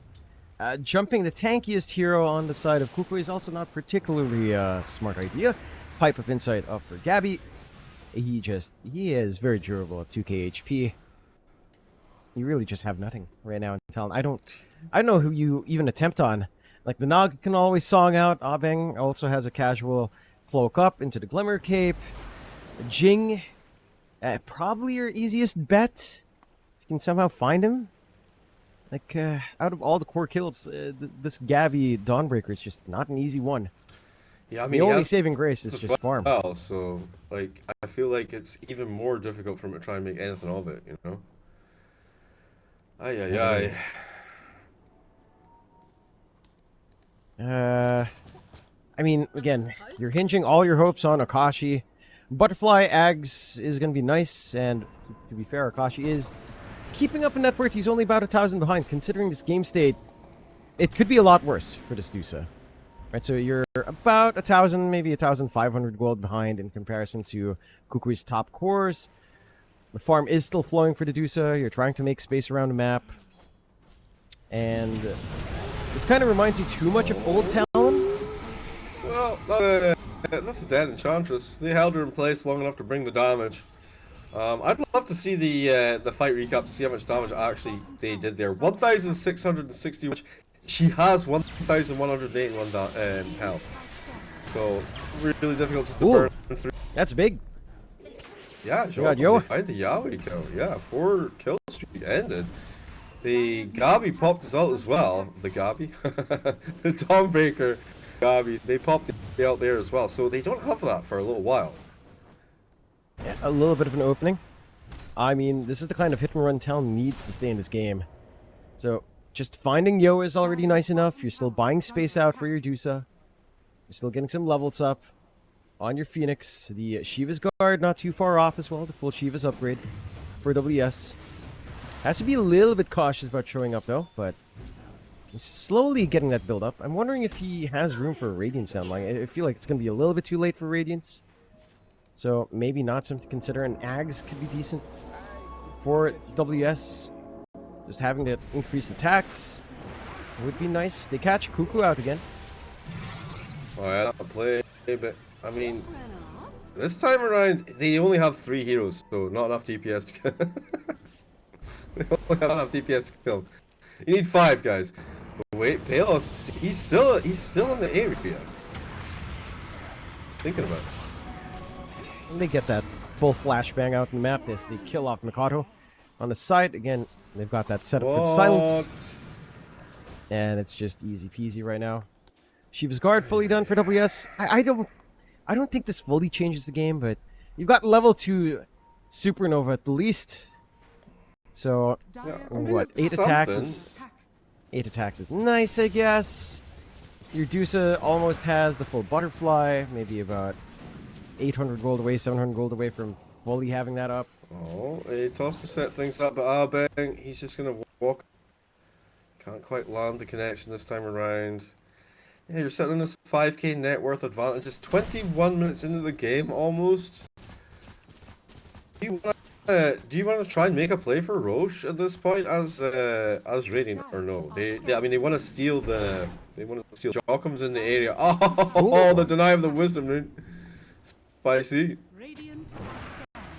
Speaker 1: Jumping the tankiest hero on the side of Kukuy is also not particularly a smart idea. Pipe of Insight up for Gabi. He is very durable at 2k HP. You really just have nothing right now in Talon. I don't know who you even attempt on. Like, the Nog can always song out. Abeng also has a casual cloak up into the Glimmer Cape. Jing, probably your easiest bet. can somehow find him. Like, out of all the core kills, this Gabby Dawnbreaker is just not an easy one.
Speaker 2: Yeah, I
Speaker 1: The
Speaker 2: mean,
Speaker 1: only saving grace is just farm.
Speaker 2: Well, so like I feel like it's even more difficult for him to try and make anything of it, you know. Ay ay
Speaker 1: It
Speaker 2: ay.
Speaker 1: is. I mean, again, you're hinging all your hopes on Akashi. Butterfly Ags is going to be nice, and to be fair, Akashi is keeping up in net worth. He's only about 1,000 behind. Considering this game state, it could be a lot worse for this Dusa. Right, so you're about 1,000, maybe 1,500 gold behind in comparison to Kuku's top cores. The farm is still flowing for the Dusa. You're trying to make space around the map. And this kind of reminds you too much of old Talon.
Speaker 2: Well, that's a dead Enchantress. They held her in place long enough to bring the damage. I'd love to see the fight recap to see how much damage actually they did there. 1,660, which she has 1,181 health. So really difficult just to burn through.
Speaker 1: That's big.
Speaker 2: Yeah, sure. They find the Yaoi kill. Yeah, 4 kill streak ended. The Gabi popped his ult as well. The Gabi, the Dawnbreaker. Gabi, they popped the ult there as well, so they don't have that for a little while.
Speaker 1: Yeah, a little bit of an opening. I mean, this is the kind of hit and run Talon needs to stay in this game. So, just finding Yo is already nice enough. You're still buying space out for your Dusa. You're still getting some levels up on your Phoenix. The Shiva's Guard not too far off as well. The full Shiva's upgrade for WS. Has to be a little bit cautious about showing up though, but he's slowly getting that build up. I'm wondering if he has room for a Radiance sound line. I feel like it's going to be a little bit too late for Radiance. So maybe not something to consider. And Ags could be decent for WS. Just having to increase attacks would be nice. They catch Kuku out again.
Speaker 2: Oh, yeah, I'll play, but I mean, this time around they only have 3 heroes, so not enough DPS to kill. They only have enough DPS to kill. You need 5 guys. But wait, Palos, he's still in the area. Just thinking about it.
Speaker 1: And they get that full flashbang out in the map. They kill off Mikado on the side again. They've got that set up for the silence. And it's just easy peasy right now. Shiva's Guard fully done for WS. I don't think this fully changes the game, but you've got level 2 Supernova at the least. So,
Speaker 2: Yeah,
Speaker 1: what, 8 attacks is... 8 attacks is nice, I guess. Your Dusa almost has the full Butterfly. Maybe about 800 gold away, 700 gold away from fully having that up.
Speaker 2: Oh, a toss to set things up, but bang, he's just gonna walk. Can't quite land the connection this time around. Yeah, you're sitting on this 5k net worth advantage. It's 21 minutes into the game almost. Do you want to try and make a play for Roche at this point as Radiant or no? I mean they want to steal Jockum's in the area. Oh, the deny of the wisdom rune. Spicy.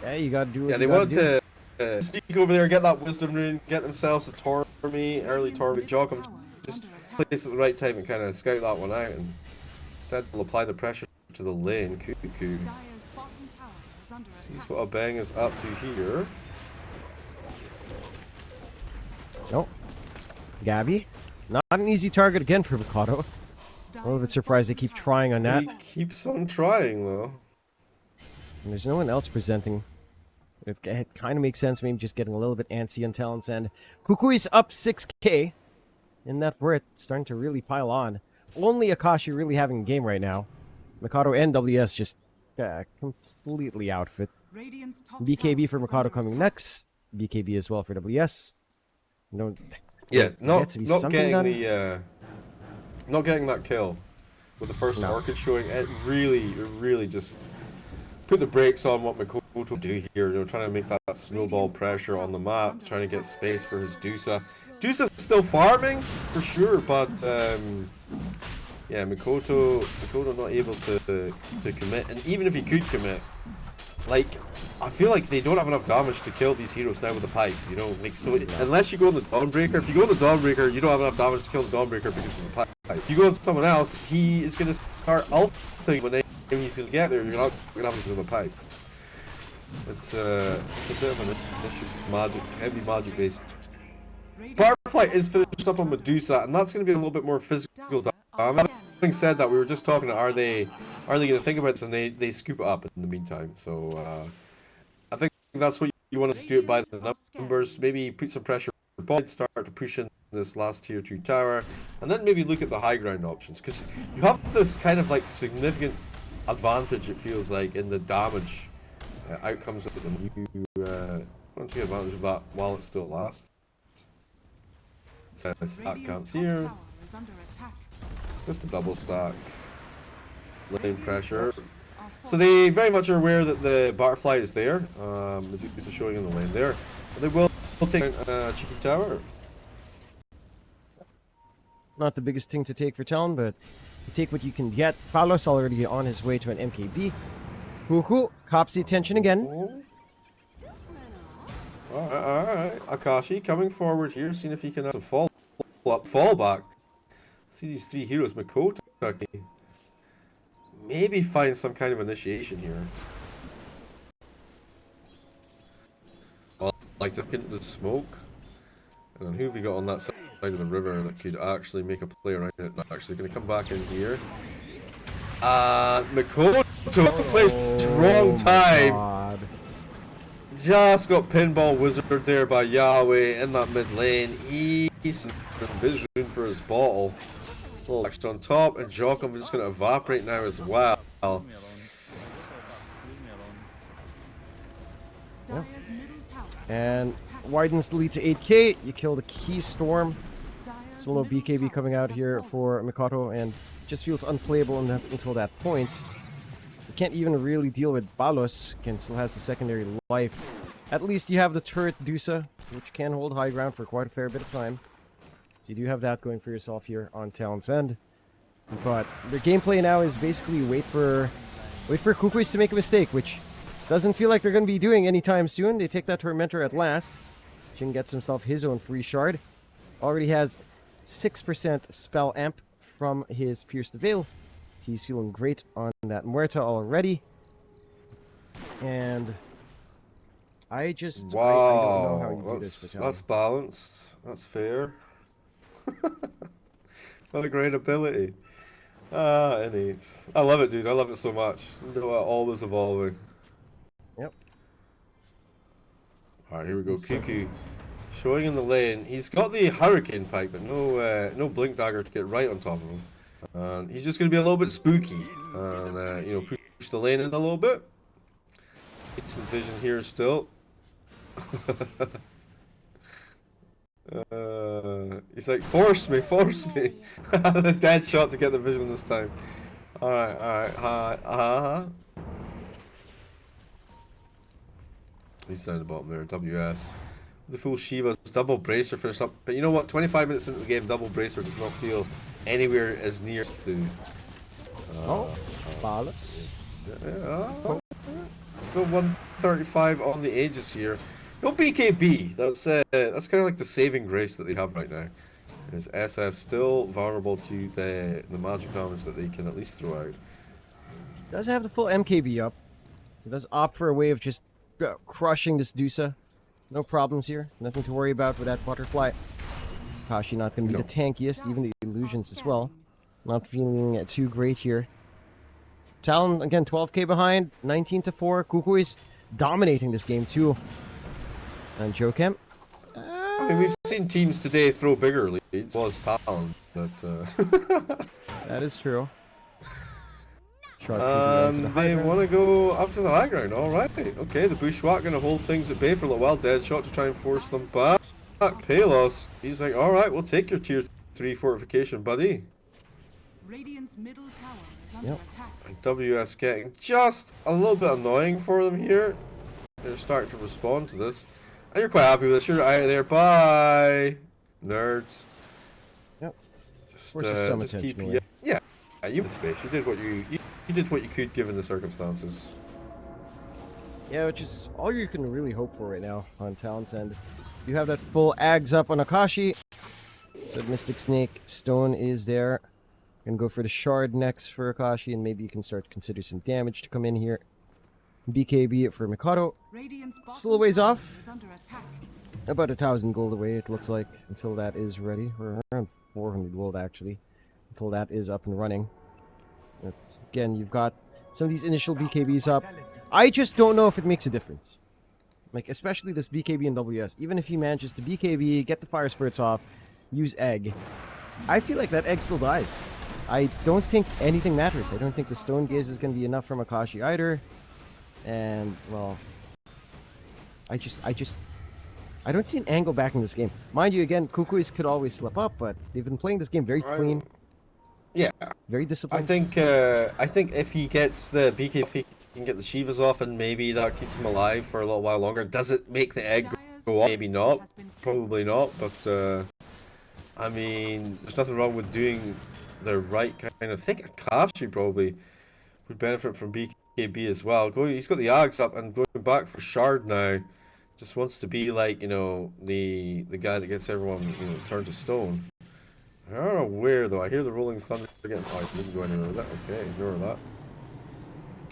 Speaker 1: Yeah, you gotta do what
Speaker 2: yeah, they wanted to sneak over there, get that wisdom rune, get themselves a Tormy, early Tormy. Jockum just place at the right time and kind of scout that one out, and instead they'll apply the pressure to the lane. Kuku sees what a bang is up to here.
Speaker 1: Nope. Gabby, not an easy target again for Mikado. A little bit surprised they keep trying on that.
Speaker 2: He keeps on trying though.
Speaker 1: And there's no one else presenting. It kind of makes sense, maybe just getting a little bit antsy on Talon's end. Kukuys up 6k. In that worth, starting to really pile on. Only Akashi really having a game right now. Mikado and WS just completely outfit. BKB for Mikado coming next. BKB as well for WS. Not
Speaker 2: getting that kill with the first Orchid showing. It really just put the brakes on what Mikoto do here. You know, trying to make that snowball pressure on the map, trying to get space for his Dusa. Dusa's still farming for sure, but yeah, Mikoto not able to commit, and even if he could commit, like I feel like they don't have enough damage to kill these heroes now with the pipe. You know, like so unless you go on the Dawnbreaker, if you go on the Dawnbreaker, you don't have enough damage to kill the Dawnbreaker because of the pipe. If you go on someone else, he is going to start ulting when he's going to get there. You're not going to have him because of the pipe. It's a bit of an issue. Magic, heavy magic based. Butterfly is finished up on Medusa, and that's going to be a little bit more physical damage. Having said that, we were just talking. Are they going to think about this, and they scoop it up in the meantime? So I think that's what you want to do it by the numbers. Maybe put some pressure on the bot, start to push in this last tier 2 tower, and then maybe look at the high ground options, because you have this kind of like significant advantage, it feels like, in the damage outcomes of them. You want to take advantage of that while it still lasts. So stack camps here. Just a double stack. Lane pressure. So they very much are aware that the butterfly is there. Medusa is showing in the lane there. But they will take a cheeky tower.
Speaker 1: Not the biggest thing to take for Talon, but you take what you can get. Palos already on his way to an MKB. Kuku cops the attention again.
Speaker 2: Alright. Akashi coming forward here, seeing if he can have some fall back. See these 3 heroes, Makoto. Maybe find some kind of initiation here. I'll like to look into the smoke. And then who have we got on that side of the river that could actually make a play around it? Not actually going to come back in here. Makoto plays wrong time.
Speaker 1: God.
Speaker 2: Just got pinball wizard there by Yahweh in that mid lane. He's vision for his bottle. Latched on top, and Jokum is just going to evaporate now as well.
Speaker 1: Yeah. And widens the lead to 8k. You kill the key storm. Solo BKB coming out here for Mikoto, and just feels unplayable until that point. You can't even really deal with Balos. Again, still has the secondary life. At least you have the turret Dusa, which can hold high ground for quite a fair bit of time. So you do have that going for yourself here on Talon's end. But their gameplay now is basically wait for Kukuys to make a mistake, which doesn't feel like they're going to be doing anytime soon. They take that Tormentor at last. Jin gets himself his own free shard. Already has 6% spell amp from his Pierced Veil. He's feeling great on that Muerta already. And I just
Speaker 2: wow,
Speaker 1: I don't know how you do this for Talon.
Speaker 2: That's balanced. That's fair. What a great ability. Innate. I love it, dude. I love it so much. Always evolving.
Speaker 1: Yep.
Speaker 2: Alright, here we go. Kukuy showing in the lane. He's got the Hurricane Pike, but no Blink Dagger to get right on top of him. And he's just going to be a little bit spooky. And, push the lane in a little bit. Decent vision here still. He's like, force me. The dead shot to get the vision this time. Alright. He's down the bottom there, WS. The full Shiva's double bracer finished up. But you know what? 25 minutes into the game, double bracer does not feel anywhere as near to.
Speaker 1: Balos.
Speaker 2: Still 135 on the ages here. No BKB. That's kind of like the saving grace that they have right now. Is SF still vulnerable to the magic damage that they can at least throw out?
Speaker 1: Does have the full MKB up. So does opt for a way of just crushing this Dusa. No problems here. Nothing to worry about with that butterfly. Kashi not going to be the tankiest, even the illusions as well. Not feeling too great here. Talon, again, 12k behind, 19-4. Kukuys dominating this game too. And Jokem.
Speaker 2: I mean, we've seen teams today throw bigger leads. Was Talon, but
Speaker 1: that is true.
Speaker 2: They want to go up to the high ground. All right. Okay, the Bushwhack going to hold things at bay for a little while. Dead shot to try and force them back. Palos, he's like, all right, we'll take your tier 3 fortification, buddy.
Speaker 3: Radiant's middle tower is under attack.
Speaker 2: And WS getting just a little bit annoying for them here. They're starting to respond to this. And you're quite happy with this. You're out of there. Bye, nerds.
Speaker 1: Yep.
Speaker 2: Just
Speaker 1: some
Speaker 2: just
Speaker 1: attention
Speaker 2: TP.
Speaker 1: away.
Speaker 2: Yeah, you did space. You did what you did what you could given the circumstances.
Speaker 1: Yeah, which is all you can really hope for right now on Talon's end. You have that full Ags up on Akashi. So Mystic Snake Stone is there. Gonna go for the Shard next for Akashi, and maybe you can start to consider some damage to come in here. BKB for Mikado.
Speaker 3: Radiant's bottom
Speaker 1: Still a ways
Speaker 3: tower
Speaker 1: off.
Speaker 3: is under attack.
Speaker 1: About 1,000 gold away, it looks like, until that is ready. Or around 400 gold, actually, until that is up and running. But again, you've got some of these initial BKBs up. I just don't know if it makes a difference. Like, especially this BKB and WS. Even if he manages to BKB, get the fire spurts off, use egg, I feel like that egg still dies. I don't think anything matters. I don't think the stone gaze is going to be enough from Akashi either. And, well, I don't see an angle back in this game. Mind you, again, Kukuys could always slip up, but they've been playing this game very clean.
Speaker 2: Yeah,
Speaker 1: Very disciplined.
Speaker 2: I think if he gets the BK, if he can get the Shivas off, and maybe that keeps him alive for a little while longer. Does it make the egg go up? Maybe not. Probably not. But I mean, there's nothing wrong with doing the right kind of thing. Akashi probably would benefit from BKB as well. He's got the Ags up and going back for Shard now. Just wants to be like, you know, the guy that gets everyone, you know, turned to stone. I don't know where though. I hear the rolling thunder again. Oh, I didn't go anywhere with that. Okay, ignore that.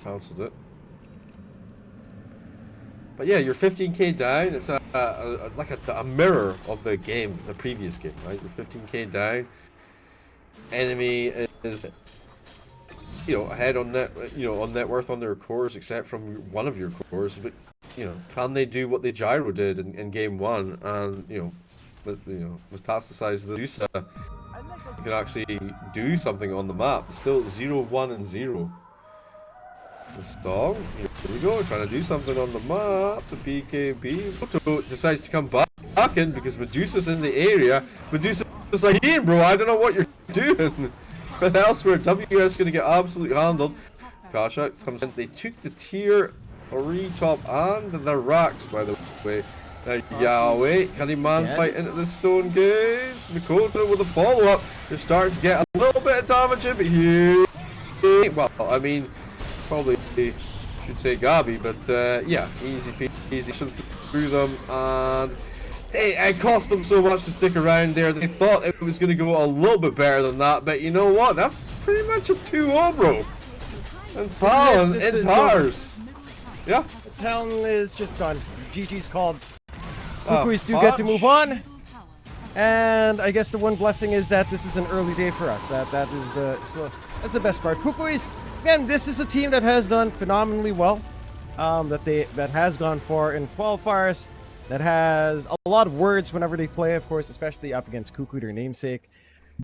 Speaker 2: Cancelled it. But yeah, you're 15k down. It's like a mirror of the game, the previous game, right? You're 15k down. Enemy is, you know, ahead on net, you know, on net worth on their cores, except from one of your cores. But you know, can they do what the Gyro did in game one? And you know, metastasize the Medusa. You can actually do something on the map. It's still 0, 1, and 0. The Stong, here we go, trying to do something on the map. The BKB. Moto decides to come back in because Medusa's in the area. Medusa's like, hey bro, I don't know what you're doing. But elsewhere, WS going to get absolutely handled. Kasha comes in. They took the tier 3 top and the racks, by the way. Yahweh, can he man fight into the stone gaze? Mikoto with a follow-up. They're starting to get a little bit of damage in, but here... Well, I mean, probably should say Gabi, but yeah, easy peasy through them, and it cost them so much to stick around there. They thought it was going to go a little bit better than that, but you know what? That's pretty much a 2-0, bro. And Talon in towers. Yeah.
Speaker 1: Talon is just done. GG's called. Kukuys do get to move on. And I guess the one blessing is that this is an early day for us. That's the best part. Kukuys, again, this is a team that has done phenomenally well. That has gone far in qualifiers. That has a lot of words whenever they play, of course, especially up against Kukuy, their namesake.